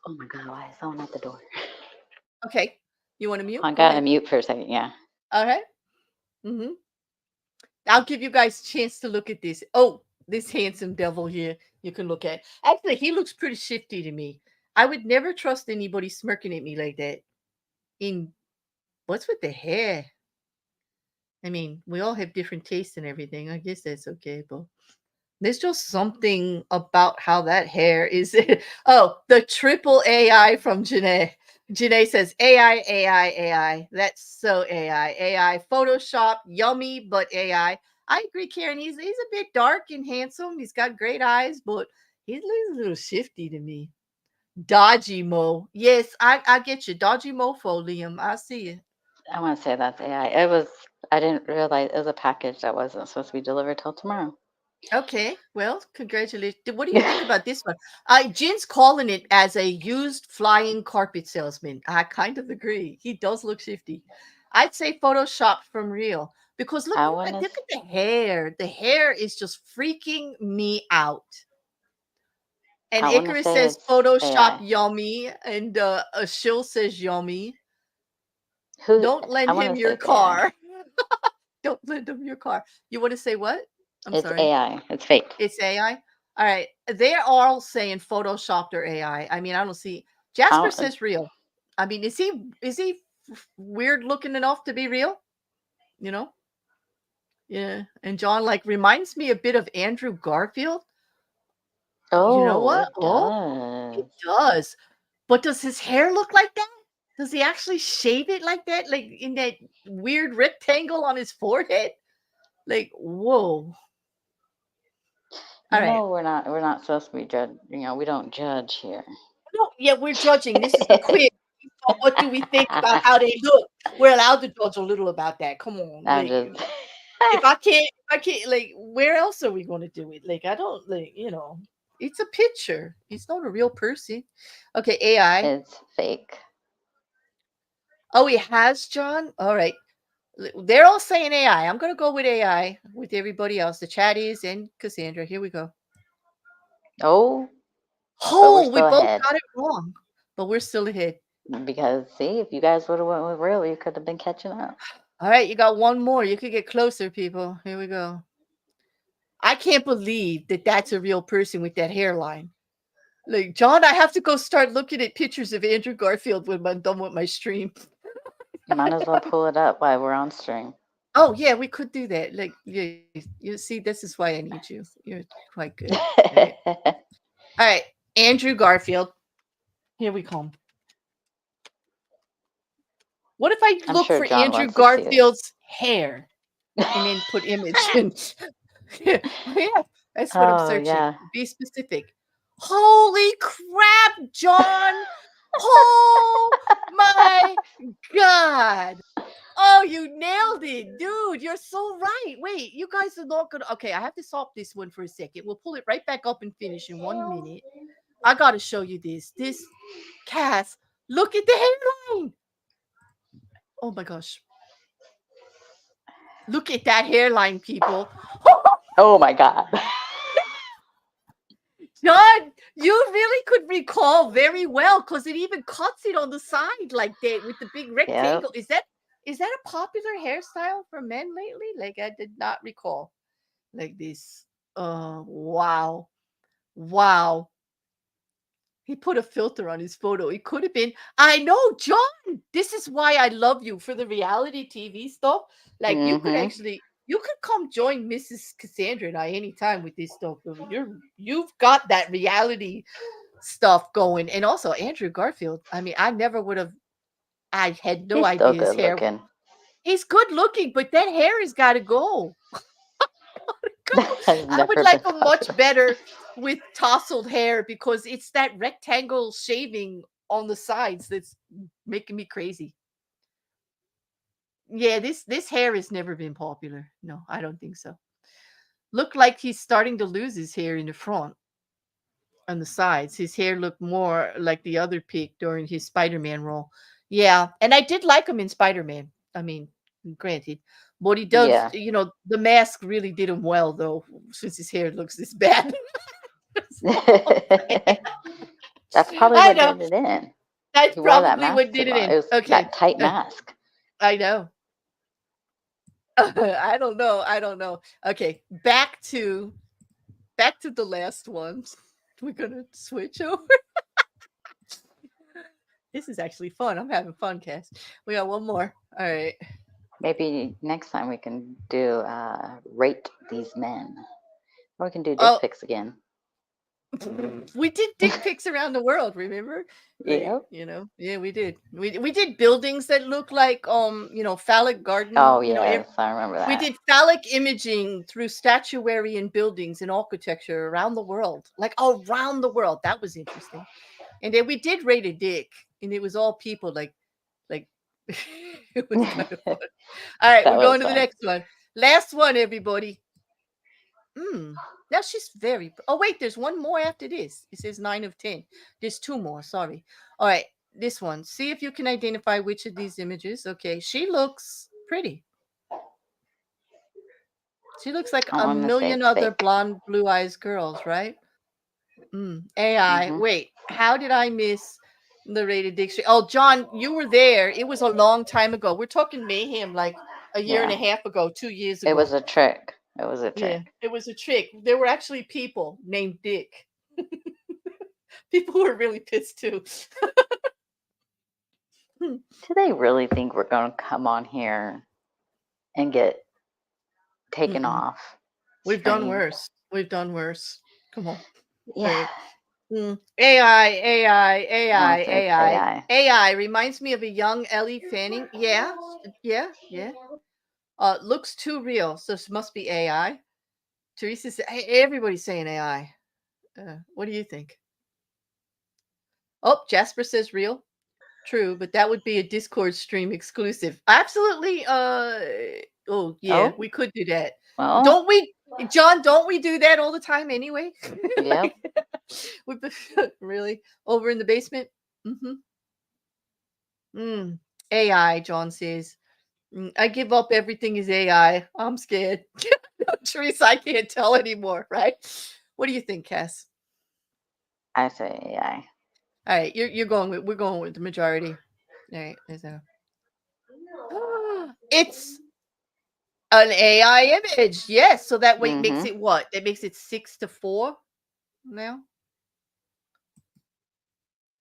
Oh my God, why is someone at the door? Okay, you want to mute? I Go got to ahead. mute for a second. Yeah. All right. Mm-hmm. I'll give you guys a chance to look at this. Oh, this handsome devil here you can look at. Actually, he looks pretty shifty to me. I would never trust anybody smirking at me like that. In what's with the hair? I mean, we all have different tastes and everything. I guess that's okay, but there's just something about how that hair is. Oh, the triple AI from Janae. Janae says AI, AI, AI. That's so AI. AI. Photoshop, yummy, but AI. I agree, Karen. He's a bit dark and handsome. He's got great eyes, but he looks a little shifty to me. Dodgy Mo. Yes, I get you. Dodgy Mofo, Liam. I see you. I want to say that's AI. It was. I didn't realize it was a package that wasn't supposed to be delivered till tomorrow. Okay, well, congratulations. What do you think about this one? Jin's calling it as a used flying carpet salesman. I kind of agree. He does look shifty. I'd say Photoshop from real because look, I look want at to. look at the hair. The hair is just freaking me out. And I want to Icarus say says it's Photoshop AI. yummy, and Shill says yummy. Who? Don't I lend want him to say your it's AI. car. Don't lend him your car. You want to say what? I'm It's sorry. AI. It's fake. It's AI? All right. They're all saying photoshopped or AI. I mean, I don't see Jasper How? says real. I mean, is he weird looking enough to be real? You know? Yeah. And John like reminds me a bit of Andrew Garfield. You know Oh, what? it Oh, he does. does. But does his hair look like that? Does he actually shave it like that? Like in that weird rectangle on his forehead? Like, whoa. All You right. know we're not supposed to be judge. You know we don't judge here. No, yeah, we're judging. This is a quiz. So what do we think about how they look? We're allowed to judge a little about that. Come on, I'm like just. if I can't, like, where else are we going to do it? Like, I don't like, it's a picture. It's not a real person. Okay, AI. It's fake. Oh, he has John. All right, they're all saying AI. I'm gonna go with AI with everybody else. The chat is and Cassandra. Here we go. Oh, but we're Oh, we still both ahead got it wrong, but we're still ahead. because see, if you guys would have went with real, you could have been catching up. All right, you got one more. You could get closer, people. Here we go. I can't believe that that's a real person with that hairline. Like, John, I have to go start looking at pictures of Andrew Garfield when I'm done with my stream. You might as well pull it up while we're on stream. Oh, yeah, we could do that. Like, you see, this is why I need you. You're quite good. Right. All right, Andrew Garfield. Here we come. What if I I'm look sure for John Andrew wants to see this. Garfield's hair and then put image in? Yeah, that's what I'm Oh searching. yeah. Be specific. Holy crap, John! Oh my god! Oh, you nailed it, dude. You're so right. Wait, you guys are not gonna. Okay, I have to stop this one for a second. We'll pull it right back up and finish in 1 minute. I gotta show you this. This Cass, look at the hairline. Oh my gosh. Look at that hairline, people. Oh my God. John, you really could recall very well because it even cuts it on the side like that with the big Yep. rectangle. Is that a popular hairstyle for men lately? Like I did not recall like this. Wow. Wow. He put a filter on his photo. It could have been. I know, John. This is why I love you for the reality TV stuff. Like Mm-hmm. you could come join Mrs. Cassandra and I anytime with this stuff. You've got that reality stuff going, and also Andrew Garfield. I mean, I never would have. I had no He's still idea his good hair. looking. He's good looking, but that hair has got to go. That has I would never like been a much popular. better with tousled hair because it's that rectangle shaving on the sides that's making me crazy. Yeah, this hair has never been popular. No, I don't think so. Look like he's starting to lose his hair in the front. on the sides. His hair looked more like the other pig during his Spider-Man role. Yeah, and I did like him in Spider-Man. I mean, granted, but he does, Yeah. the mask really did him well though, since his hair looks this bad. That's probably I what know. did it in. That's He wore that probably mask what too did it long. in. It was Okay. that tight mask. I know. I don't know. I don't know. Okay, back to the last ones. We're gonna switch over. This is actually fun. I'm having fun, Cass. We got one more. All right. Maybe next time we can do rate these men. Or we can do dick Oh, pics again. we did dick pics around the world. Remember? Like, Yep. yeah, we did. We did buildings that look like phallic garden. Oh yes, I remember We that. did phallic imaging through statuary and buildings and architecture around the world, like around the world. That was interesting. And then we did rate a dick, and it was all people like it was kind of fun. All right, That we're was going to the fun. next one. Last one, everybody. Now she's very. Oh wait, there's one more after this. It says 9 of 10. There's two more. Sorry. All right, this one. See if you can identify which of these images. Okay, she looks pretty. She looks like I a want to say million it's other fake. blonde, blue eyes girls, right? AI. Mhm. Wait, how did I miss the rated dictionary? Oh, John, you were there. It was a long time ago. We're talking mayhem, like a year and a Yeah. half ago, 2 years It ago. was a trick. It was a Yeah, trick. it was a trick. There were actually people named Dick. People who were really pissed too. Do they really think we're going to come on here and get taken Mm-mm. off? We've done Stream? worse. We've done worse. Come on. Yeah. Right. AI, AI, I AI, want to say it's AI. AI. AI reminds me of a young Ellie Fanning. Yeah, yeah, yeah. Looks too real, so it must be AI. Teresa said, hey, everybody's saying AI. What do you think? Oh, Jasper says real. True, but that would be a Discord stream exclusive. Absolutely. Oh, yeah, Oh, we could do that. well, Don't we, John? Don't we do that all the time anyway? yep. Really over in the basement. AI, John says. I give up. Everything is AI. I'm scared. Teresa, I can't tell anymore. Right? What do you think, Cass? I say AI. All right, we're going with the majority. All right, it's an AI image. Yes, so that way makes Mhm. it what? That makes it 6-4 now.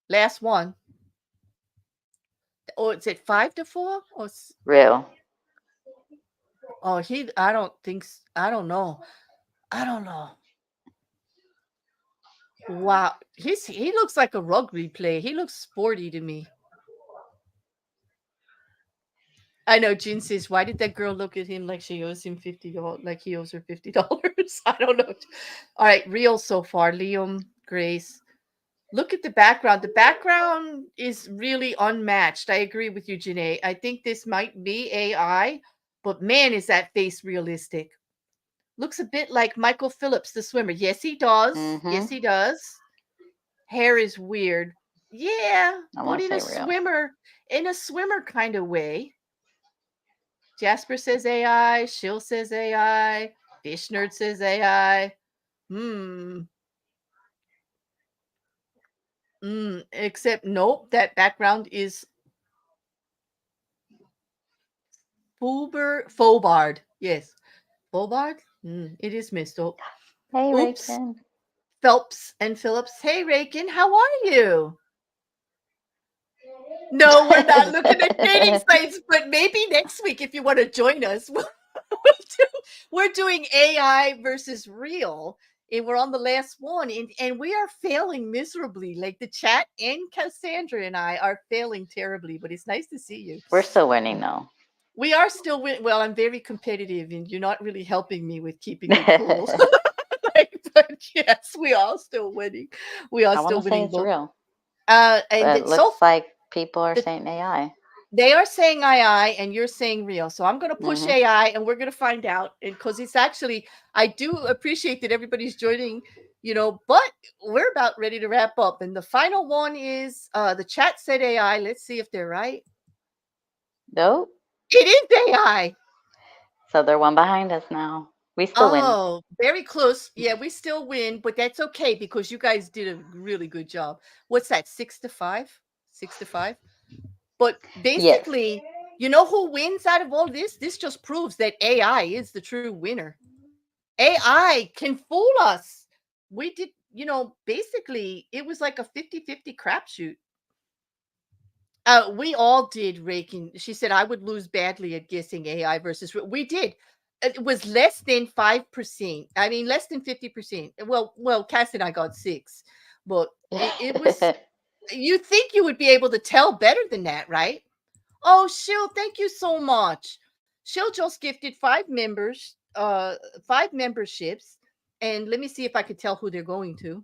Last one. Or is it 5-4? Or Real. oh, I don't think. I don't know. I don't know. Wow, he looks like a rugby player. He looks sporty to me. I know. Jin says, "Why did that girl look at him like she owes him $50? Like he owes her $50?" I don't know. All right, real so far. Liam, Grace. Look at the background. The background is really unmatched. I agree with you, Janae. I think this might be AI, but man, is that face realistic. Looks a bit like Michael Phillips, the swimmer. Yes, he does. Yes, Mhm. he does. Hair is weird. Yeah, I but want to say real. in a swimmer kind of way. Jasper says AI. Shill says AI. Fish Nerd says AI. Except nope, that background is Fobard. Yes. Fobard? It is missed. Oh. Hey, Oops. Raykin. Phelps and Phillips. Hey, Rakin, how are you? No, we're not looking at dating sites, but maybe next week if you want to join us, we're doing AI versus real, and we're on the last one, and we are failing miserably. Like the chat and Cassandra and I are failing terribly, but it's nice to see you. We're still winning though. We are still well, I'm very competitive, and you're not really helping me with keeping it cool. But yes, we are still winning. We are I want still to say winning it's both. real. And But it looks like people are saying AI. They are saying AI, and you're saying real. So I'm going to push Mhm. AI, and we're going to find out. And because it's actually, I do appreciate that everybody's joining, but we're about ready to wrap up. And the final one is the chat said AI. Let's see if they're right. Nope. It is AI. So they're one behind us now. We still win. Oh, very close. Yeah, we still win, but that's okay because you guys did a really good job. What's that? 6-5? 6-5? But Yes. basically, you know who wins out of all this? This just proves that AI is the true winner. AI can fool us. We did, basically, it was like a 50-50 crapshoot. We all did raking. She said I would lose badly at guessing AI versus we did. It was less than 5%. I mean, less than 50%. Well, Cass and I got 6, but it was. You think you would be able to tell better than that, right? Oh, Shill, thank you so much. Shill just gifted 5 memberships, and let me see if I could tell who they're going to.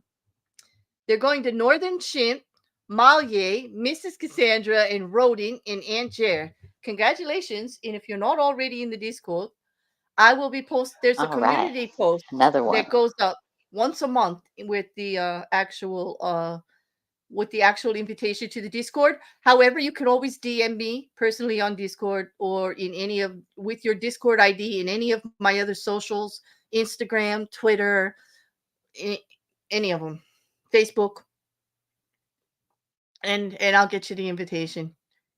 They're going to Northern Chimp, Malye, Mrs. Cassandra, and Rodin, and Aunt Jer. Congratulations. And if you're not already in the Discord, I will be there's a All right. community post Another one. that goes up once a month with the actual invitation to the Discord. However, you can always DM me personally on Discord or with your Discord ID in any of my other socials, Instagram, Twitter, any of them. Facebook, and I'll get you the invitation.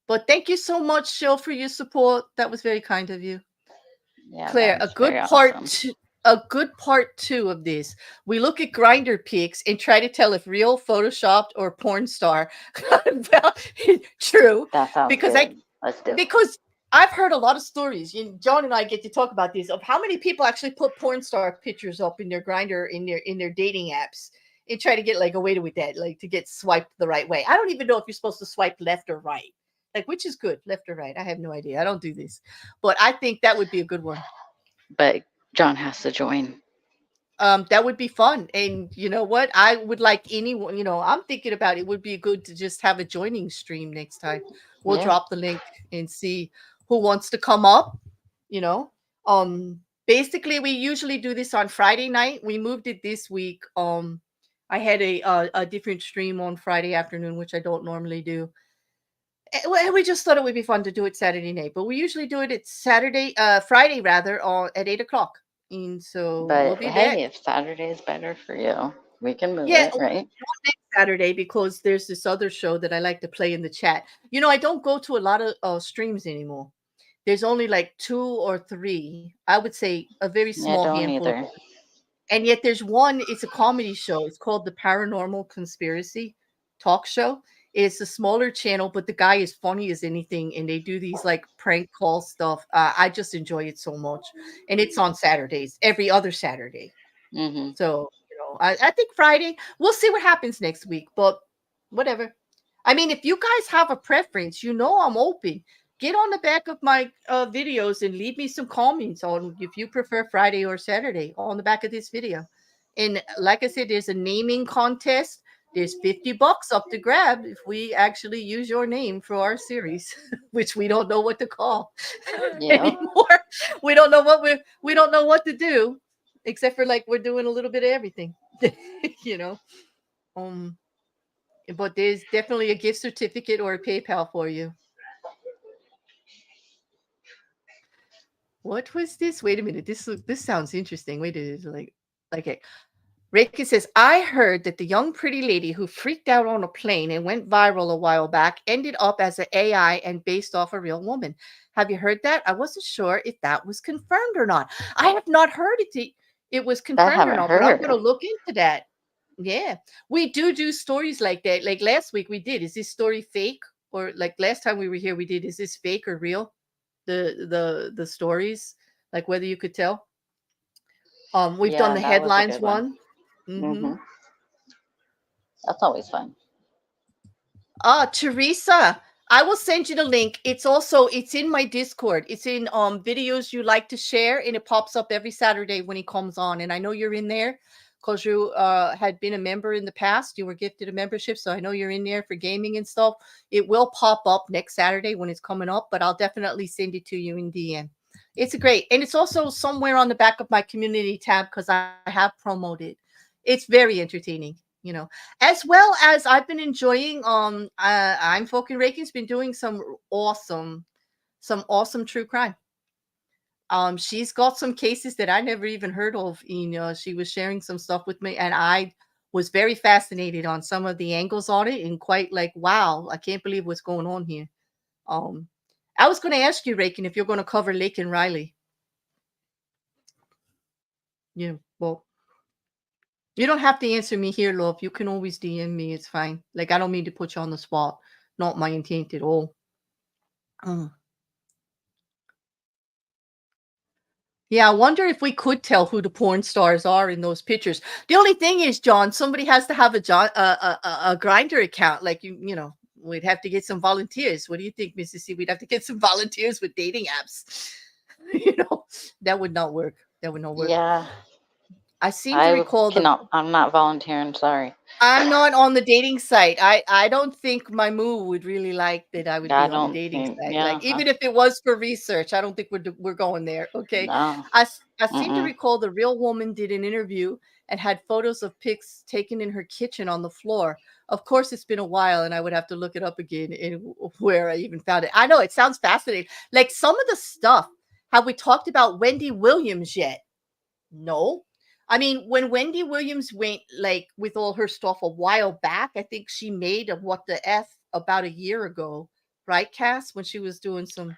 But thank you so much, Shill, for your support. That was very kind of you. Yeah, Claire, a good part two of this. We look at Grinder pics and try to tell if real, photoshopped, or porn star. Well, true. That sounds because good. Let's do it. Because I've heard a lot of stories. John and I get to talk about this of how many people actually put porn star pictures up in their Grinder in their dating apps and try to get like away with that, like to get swiped the right way. I don't even know if you're supposed to swipe left or right. Like, which is good, left or right? I have no idea. I don't do this, but I think that would be a good one. But John has to join. That would be fun. And you know what? I would like anyone, I'm thinking about it would be good to just have a joining stream next time. We'll drop the link and see who wants to come up, basically we usually do this on Friday night. We moved it this week. I had a different stream on Friday afternoon, which I don't normally do. And we just thought it would be fun to do it Saturday night, but we usually do it at Friday rather, at 8:00. And so But we'll be hey, back. if Saturday is better for you, we can move it, right? Next Saturday, because there's this other show that I like to play in the chat. I don't go to a lot of streams anymore. There's only like 2 or 3. I would say a very small handful. Either. And yet there's one, it's a comedy show. It's called the Paranormal Conspiracy Talk Show. It's a smaller channel, but the guy is funny as anything. And they do these like prank call stuff. I just enjoy it so much. And it's on Saturdays, every other Saturday. Mm-hmm. So, I think Friday, we'll see what happens next week, but whatever. I mean, if you guys have a preference, I'm open. Get on the back of my videos and leave me some comments on if you prefer Friday or Saturday on the back of this video. And like I said, there's a naming contest. There's $50 up to grab if we actually use your name for our series, which we don't know what to call anymore. We don't know what to do, except for like we're doing a little bit of everything, But there's definitely a gift certificate or a PayPal for you. What was this? Wait a minute. This sounds interesting. Wait a minute. Like Reiki says, I heard that the young pretty lady who freaked out on a plane and went viral a while back ended up as an AI and based off a real woman. Have you heard that? I wasn't sure if that was confirmed or not. I have not heard it was confirmed or not, but I'm going to look into that. Yeah, we do stories like that. Like last week we did. Is this story fake? Or like last time we were here, we did. Is this fake or real? The stories, like whether you could tell. We've done the headlines one. Mm-hmm. That's always fun. Teresa, I will send you the link. It's in my Discord. It's in videos you like to share, and it pops up every Saturday when he comes on. And I know you're in there because you had been a member in the past. You were gifted a membership, so I know you're in there for gaming and stuff. It will pop up next Saturday when it's coming up, but I'll definitely send it to you in DM. It's great. And it's also somewhere on the back of my community tab because I have promoted. It's very entertaining, you know. As well as I've been enjoying I'm Folk and Reagan's been doing some awesome true crime. She's got some cases that I never even heard of. You know, she was sharing some stuff with me, and I was very fascinated on some of the angles on it, and quite like, wow, I can't believe what's going on here. Um, I was going to ask you, Rakin, if you're going to cover Lake and Riley. Yeah, well, you don't have to answer me here, love. You can always DM me. It's fine. Like, I don't mean to put you on the spot. Not my intent at all. Mm. Yeah, I wonder if we could tell who the porn stars are in those pictures. The only thing is, John, somebody has to have a grinder account. Like you know, we'd have to get some volunteers. What do you think, Mrs. C? We'd have to get some volunteers with dating apps. You know, that would not work. That would not work. Yeah, I seem to recall I'm not volunteering. Sorry. I'm not on the dating site. I don't think my moo would really like that I would I be on the don't dating think. site. Like, Yeah. even if it was for research, I don't think we're going there. Okay. No. I seem to Mm-mm. recall the real woman did an interview and had photos of pics taken in her kitchen on the floor. Of course, it's been a while, and I would have to look it up again and where I even found it. I know it sounds fascinating. Like some of the stuff. Have we talked about Wendy Williams yet? No. I mean, when Wendy Williams went like with all her stuff a while back, I think she made a What the F about a year ago, right, Cass, when she was doing some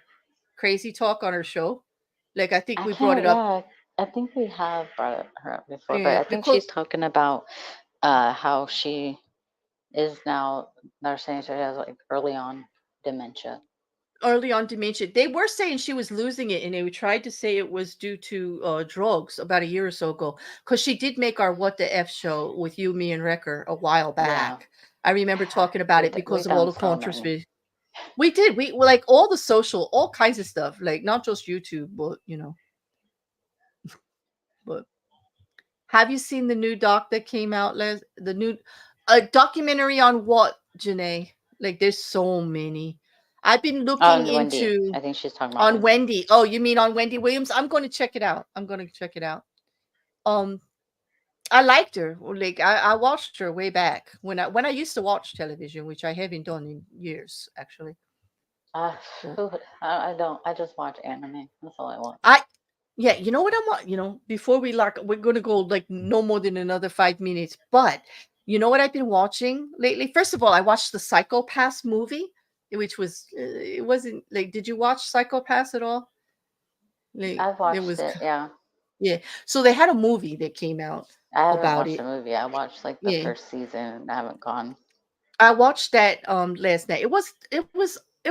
crazy talk on her show. Like I think I we brought can't. it up. Yeah, I think we have brought her up before, but Yeah, I think because she's talking about how she is now. They're saying she has like early on dementia. early on dementia, they were saying she was losing it, and they tried to say it was due to drugs about a year or so ago. Because she did make our What the F show with you, me, and Wrecker a while Yeah, back. I remember talking about it we because of all done the so many. controversy. We did. We were like all the social, all kinds of stuff, like not just YouTube, but you know. But have you seen the new doc that came out? The new documentary on what, Janae? Like, there's so many. I've been Oh, looking and Wendy. into I think she's talking about on Wendy. Wendy. Oh, you mean on Wendy Williams? I'm going to check it out. I'm going to check it out. Um, I liked her. Like I watched her way back when I used to watch television, which I haven't done in years, actually. Uh, But I don't. I just watch anime. That's all I watch. I Yeah, you know what I want? You know, before we lock, we're gonna go like no more than another 5 minutes. But you know what I've been watching lately? First of all, I watched the Psycho-Pass movie, which was it wasn't like. Did you watch Psycho-Pass at all? Like I've there watched was, it. Yeah, yeah. So they had a movie that came out I haven't about watched the it. movie. I watched like the Yeah, first season. I haven't gone. I watched that last night. It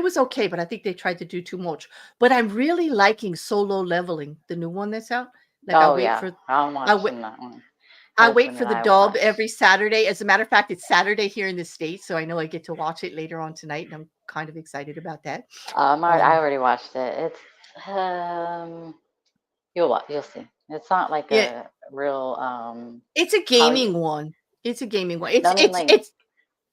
was okay, but I think they tried to do too much. But I'm really liking Solo Leveling, the new one that's out. Like Oh yeah, I'm I wait watching that one. I wait Husband for and the I dub watched. every Saturday. As a matter of fact, it's Saturday here in the States, so I know I get to watch it later on tonight, and I'm kind of excited about that. I Um, already watched it. It's you'll see. It's not like yeah, a real it's a how you. gaming one. It's a gaming one. No, It's I mean it's it's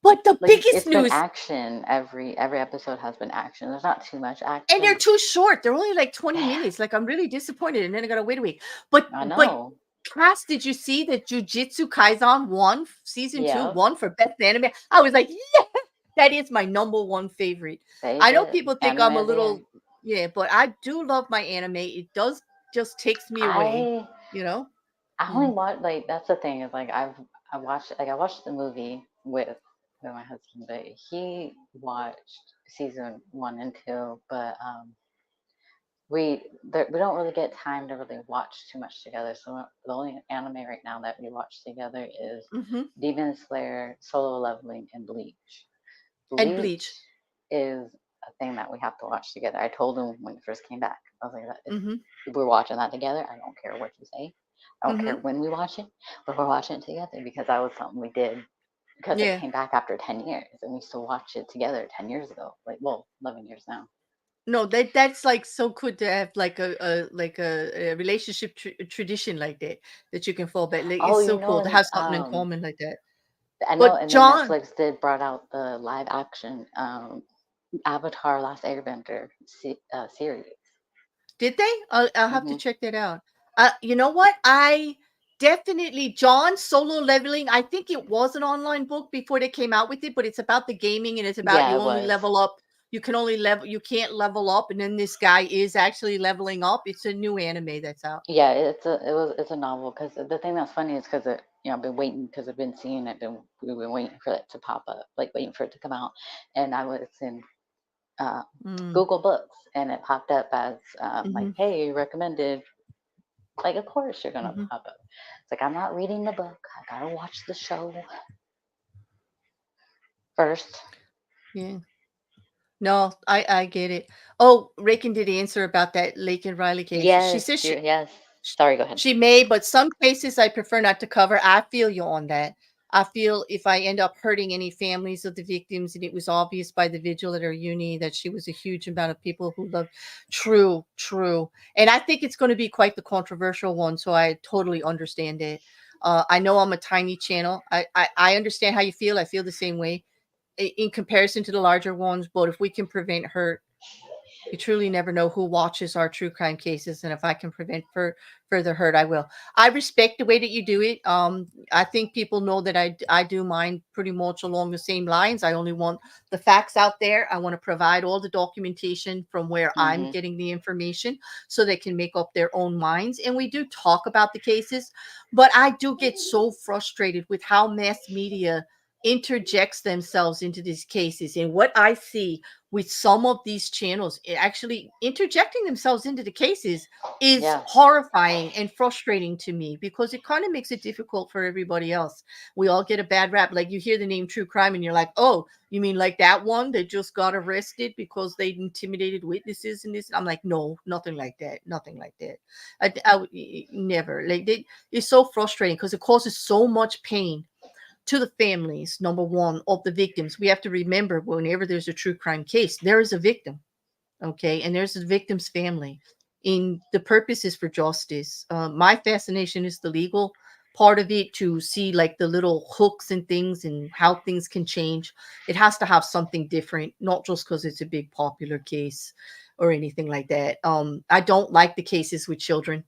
but the biggest it's been news, action. Every episode has been action. There's not too much and they're action. too short. They're only like 20 minutes. Like I'm really disappointed, and then I gotta wait a week. I But know. Cass, did you see that Jujutsu Kaisen won season two, Yeah, won for best anime? I was like, yeah, that is my number one favorite. they I know did. people think Anime I'm a of the year. little, yeah, but I do love my anime. It does just takes me away, I you know? I only Mm, watch like that's the thing is like I watched the movie with my husband, but he watched season 1 and 2, but we don't really get time to really watch too much together. So the only anime right now that we watch together is mhm. Demon Slayer, Solo Leveling, and Bleach. And Bleach Bleach. is a thing that we have to watch together. I told him when it first came back. I was like, Mhm. if we're watching that together, I don't care what you say. I don't care Mhm. when we watch it, but we're watching it together because that was something we did because it Yeah. came back after 10 years and we still watched it together 10 years ago. Like, well, 11 years now. No, that's like so good to have like a relationship tradition like that that you can fall back. Like Oh, it's so cool to and have something in common like that. I know, But and then John, Netflix did brought out the live action Avatar Last Airbender series. did they? I'll have to Hmm. check that out. You know what? I definitely John Solo Leveling. I think it was an online book before they came out with it, but it's about the gaming and it's about Yeah, you it only was. level up. You can only level. You can't level up, and then this guy is actually leveling up. It's a new anime that's out. Yeah, it's a novel because the thing that's funny is because I've been waiting because I've been seeing it, we've been waiting for it to pop up, like waiting for it to come out, and I was in uh, Mm, Google Books and it popped up as like, hmm hey, recommended. Like, of course you're gonna hmm pop up. It's like I'm not reading the book. I gotta watch the show first. Yeah. No, I get it. Oh, Reagan did answer about that Lake and Riley case. She Yes, says yes. sh- Sorry, go ahead. she may, but some cases I prefer not to cover. I feel you on that. I feel if I end up hurting any families of the victims, and it was obvious by the vigil at her uni that she was a huge amount of people who loved. True, true, and I think it's going to be quite the controversial one. So I totally understand it. I know I'm a tiny channel. I understand how you feel. I feel the same way in comparison to the larger ones. But if we can prevent hurt, you truly never know who watches our true crime cases, and if I can prevent further hurt, I will. I respect the way that you do it. I think people know that I do mine pretty much along the same lines. I only want the facts out there. I want to provide all the documentation from where I'm Hmm. getting the information so they can make up their own minds. And we do talk about the cases, but I do get so frustrated with how mass media interjects themselves into these cases. And what I see with some of these channels actually interjecting themselves into the cases is Yeah, horrifying and frustrating to me because it kind of makes it difficult for everybody else. We all get a bad rap. Like you hear the name true crime and you're like, oh, you mean like that one that just got arrested because they intimidated witnesses and this? I'm like, no, nothing like that. Nothing like that. Never. It's so frustrating because it causes so much pain to the families, number one, of the victims. We have to remember whenever there's a true crime case, there is a victim, okay? And there's a victim's family. In the purpose is for justice. My fascination is the legal part of it to see like the little hooks and things and how things can change. It has to have something different, not just because it's a big popular case or anything like that. I don't like the cases with children.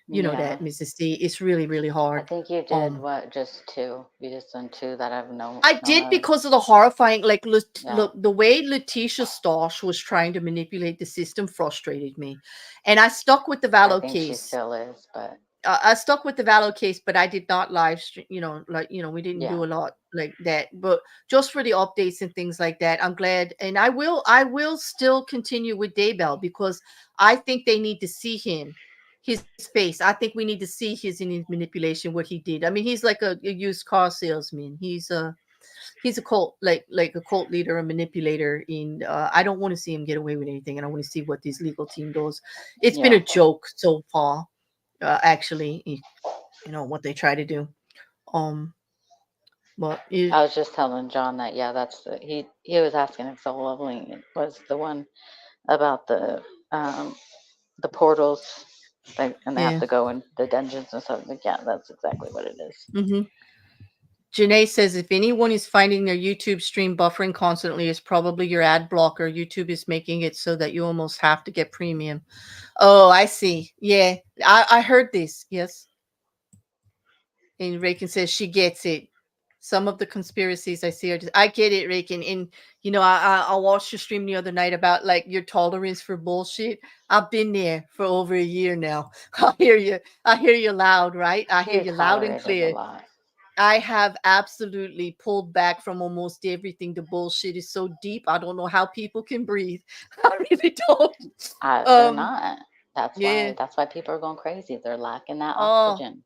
You know yeah. that, Mrs. C. It's really, really I hard. think you did Um, what? Just two. You just done two that I've I known did of. because of the horrifying, like, Yeah, the way Letitia Stosh was trying to manipulate the system frustrated me, and I stuck with the I Vallow think she case. still is, but I stuck with the Vallow case, but I did not live stream. We didn't yeah, do a lot like that. But just for the updates and things like that, I'm glad, and I will still continue with Daybell because I think they need to see his face. I think we need to see in his manipulation what he did. I mean, he's like a used car salesman. He's a cult like a cult leader, a manipulator. In I don't want to see him get away with anything, and I want to see what this legal team does. It's been yeah. a joke so far, actually. What they try to do. Um, but I was just telling John that yeah, he was asking if Soul Leveling was the one about the portals, and they have yeah. to go in the dungeons and stuff. Like, yeah, that's exactly what it is. Mm-hmm. Janae says if anyone is finding their YouTube stream buffering constantly, it's probably your ad blocker. YouTube is making it so that you almost have to get premium. Oh, I see. Yeah, I heard this. Yes. And Rakin says she gets it. Some of the conspiracies I see are I get it, Rakin. And I watched your stream the other night about like your tolerance for bullshit. I've been there for over a year now. I hear you. I hear you loud, right? I hear He you loud and tolerated a clear. lot. I have absolutely pulled back from almost everything. The bullshit is so deep. I don't know how people can breathe. I really don't. They're Um, not. yeah. That's why people are going crazy. They're lacking that Oh, oxygen.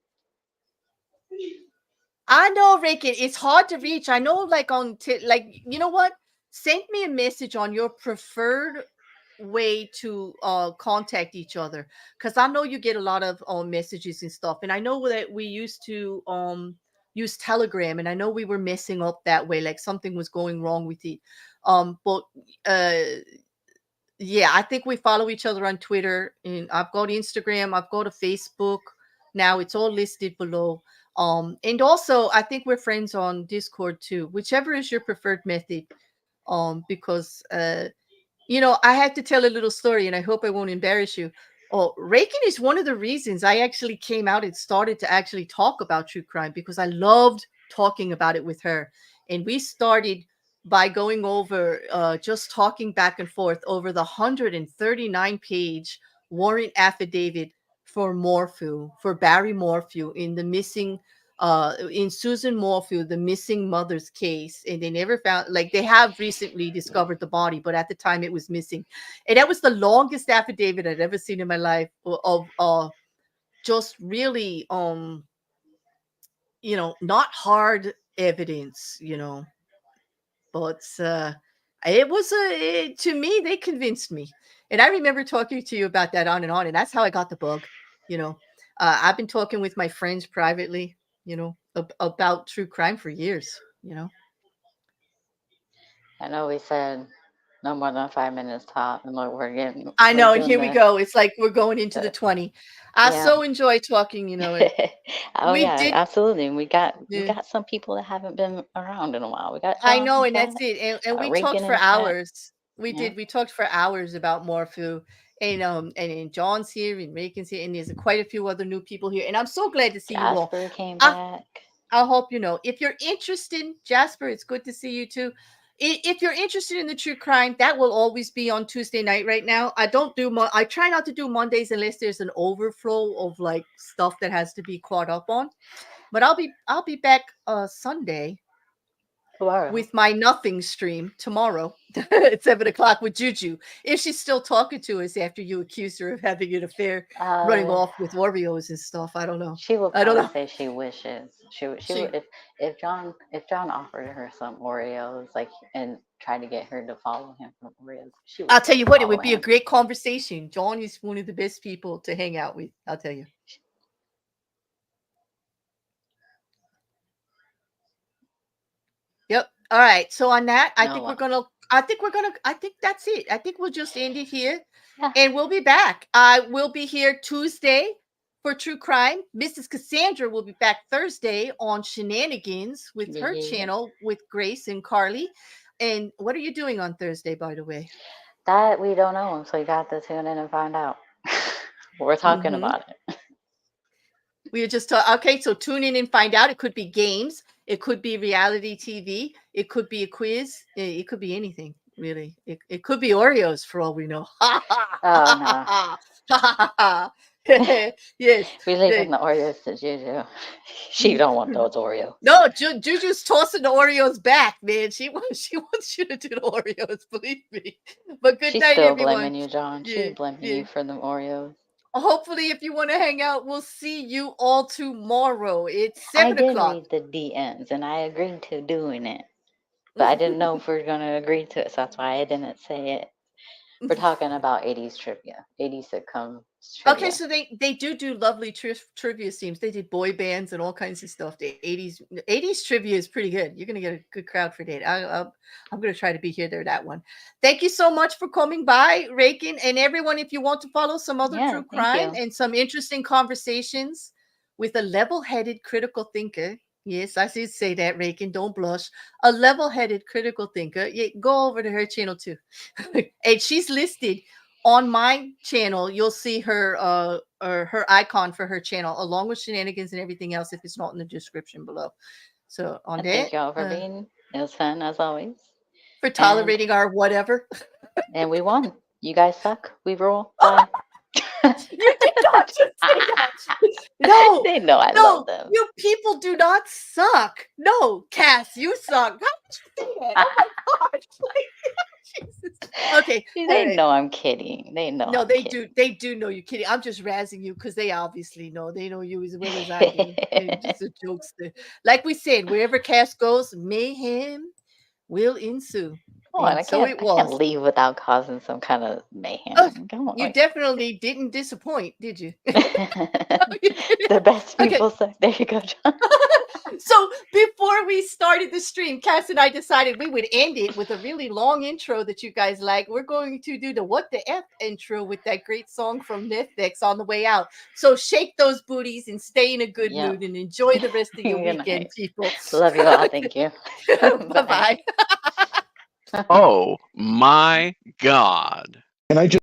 I know, Ricky. It's hard to reach. I know, like like you know what? Send me a message on your preferred way to contact each other, because I know you get a lot of messages and stuff, and I know that we used to use Telegram, and I know we were messing up that way, like something was going wrong with it. But uh, yeah, I think we follow each other on Twitter, and I've got Instagram, I've got a Facebook. Now it's all listed below. And also I think we're friends on Discord too, whichever is your preferred method. Because I had to tell a little story, and I hope I won't embarrass you. Oh, Reagan is one of the reasons I actually came out and started to actually talk about true crime, because I loved talking about it with her. And we started by going over, just talking back and forth over the 139-page warrant affidavit for Morphew, for Barry Morphew, in the missing, in Susan Morphew, the missing mother's case. And they never found, like, they have recently discovered the body, but at the time it was missing. And that was the longest affidavit I'd ever seen in my life of just really not hard evidence, but it was to me, they convinced me. And I remember talking to you about that on, and that's how I got the bug. you know I've been talking with my friends privately, about true crime for years. I know we said no more than 5 minutes top, and look, I we're know, and doing here we this. go. It's like we're going into the But 20. I yeah. so enjoy talking, and Oh we yeah, did. absolutely. We Yeah, got some people that haven't been around in a while. We got I John, know, we and got that's it. And we talked Reagan for in chat. hours. We Yeah, did. We talked for hours about Morphew, and John's here, and Reagan's here, and there's quite a few other new people here. And I'm so glad to see you all. Jasper came I back. I hope if you're interested, Jasper, it's good to see you too. If you're interested in the true crime, that will always be on Tuesday night. Right now, I don't do. I try not to do Mondays unless there's an overflow of like stuff that has to be caught up on. But I'll be back Sunday Tomorrow. with my nothing stream tomorrow at 7 o'clock with Juju. If she's still talking to us after you accused her of having an affair, running off with Oreos and stuff, I don't know. She will I don't probably know. say she wishes she She would if John offered her some Oreos like and tried to get her to follow him for Oreos, she would I'll tell still you what, it follow would be a him. great conversation. John is one of the best people to hang out with. I'll tell you. Yep. All right. So on that, I think that's it. I think we'll just end it here. Yeah. And we'll be back. I will be here Tuesday for True Crime. Mrs. Cassandra will be back Thursday on Shenanigans with her channel with Grace and Carly. And what are you doing on Thursday, by the way? That we don't know, so you got to tune in and find out. We're talking about it. We are just okay. So tune in and find out. It could be games. It could be reality TV. It could be a quiz. It could be anything, really. It could be Oreos for all we know. Oh no. Yes. We leaving the Oreos to Juju. She don't want those Oreos. No, Juju's tossing the Oreos back, man. She wants you to do the Oreos, believe me. But good She's night, still everyone. blaming you, John. She's blaming you for the Oreos. Hopefully, if you want to hang out, we'll see you all tomorrow. It's 7 o'clock. I did read the DMs and I agreed to doing it. But I didn't know if we were going to agree to it, so that's why I didn't say it. We're talking about 80s trivia, 80s sitcoms trivia. Okay, so they do lovely trivia themes. They did boy bands and all kinds of stuff. The 80s trivia is pretty good. You're gonna get a good crowd for that. I'm gonna try to be here there that one. Thank you so much for coming by, Reagan, and everyone. If you want to follow some other true crime and some interesting conversations with a level-headed critical thinker. Yes, I did say that, Reagan. Don't blush. A level-headed critical thinker. Yeah, go over to her channel too. And she's listed on my channel. You'll see her or her icon for her channel, along with Shenanigans and everything else, if it's not in the description below. So on that. Thank y'all for being. It was fun as always. For tolerating our whatever. And we won. You guys suck. We rule. Bye. You did not just say that. No, they know I love them. You people do not suck. No, Cass, you suck. How did you say that? Oh my gosh! Jesus. Okay, they know I'm kidding. They know. No, they do. They do know you're kidding. I'm just razzing you because they obviously know. They know you as well as I do. It's a jokester. Like we said, wherever Cass goes, mayhem will ensue. Come on, I can't leave without causing some kind of mayhem. Come on. You definitely didn't disappoint, did you? The best people say. There you go, John. So before we started the stream, Cass and I decided we would end it with a really long intro that you guys like. We're going to do the What the F intro with that great song from Netflix on the way out. So shake those booties and stay in a good mood and enjoy the rest of your weekend, people. Love you all. Thank you. Bye-bye. Oh my God. And I just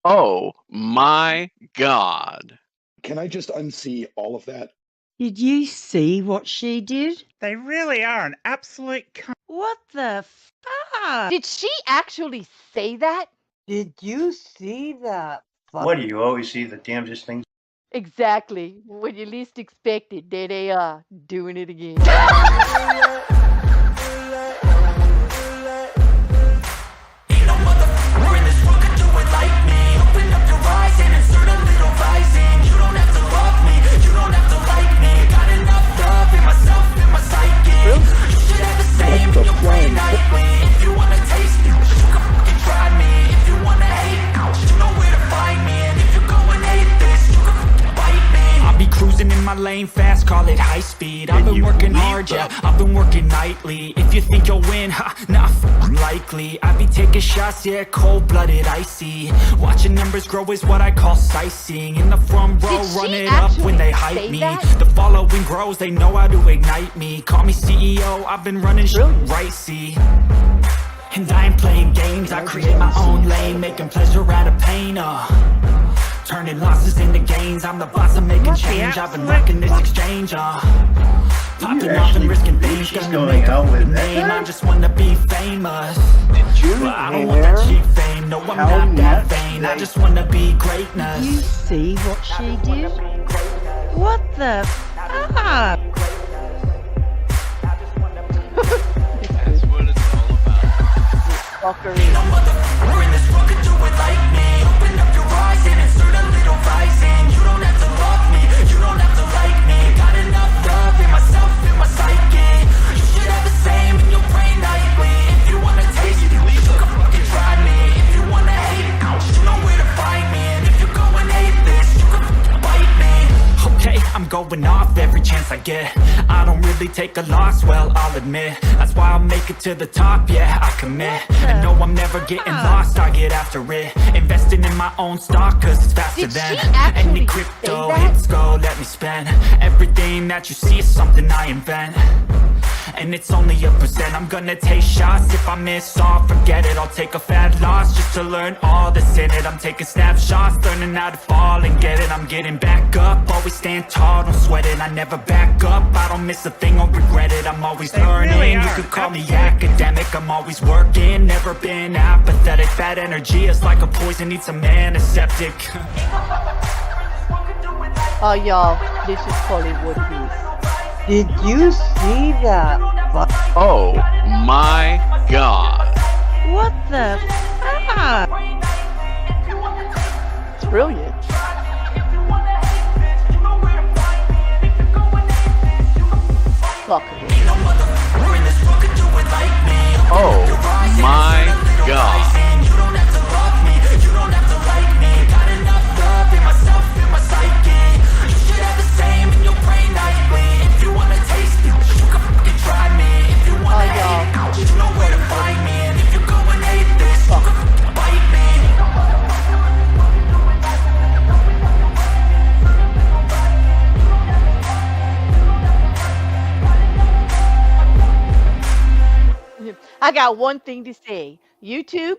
Oh my God. Can I just unsee all of that? Did you see what she did? They really are an absolute What the fuck? Did she actually say that? Did you see that? What do you always see the damnedest things? Exactly. When you least expect it, there they are, doing it again. Cruising in my lane fast, call it high speed. I've been working hard, yeah, I've been working nightly. If you think you'll win, ha, not likely. I be taking shots, yeah, cold-blooded, icy. Watching numbers grow is what I call sightseeing. In the front row, run it up when they hype me. The following grows, they know how to ignite me. Call me CEO, I've been running shit right, see. And I ain't playing games, I create my own lane, making pleasure out of pain, turning losses into gains. I'm the boss, I'm making change. I've been rocking this exchange, popping off and risking things. Gonna make a name, I just wanna be famous. Well, I don't want that cheap fame, no, I'm not that vain. I just wanna be greatness. You see what she did? What the fuck? That's what it's all about. We're in this world, could do it like me. Open up your eyes and insert a little rising. You don't have to love me, you don't have to like me. Got enough love in myself, in my psyche. You should have the same in your brain nightly. If you wanna taste it, you should come fucking try me. If you wanna hate, you know where to find me. And if you're going hate this, you can bite me. Okay, I'm going off every chance I get. I don't really take a loss, well, I'll admit. That's why I'll make it to the top, yeah, I commit. And no, I'm never getting lost, I get after it. Investing in my own stock, cause it's faster than any crypto hits go, let me spend. Everything that you see is something I invent. And it's only a percent. I'm gonna take shots. If I miss all, forget it. I'll take a fat loss just to learn all that's in it. I'm taking snapshots, learning how to fall and get it. I'm getting back up, always stand tall, don't sweat it. I never back up, I don't miss a thing or regret it. I'm always learning, you could call me academic. I'm always working, never been apathetic. Bad energy is like a poison, needs a antiseptic. Oh, y'all, this is Hollywood Beast. Did you see that? Oh my God. What the fuck? It's brilliant. Fuck it. Oh my God. I got one thing to say. YouTube,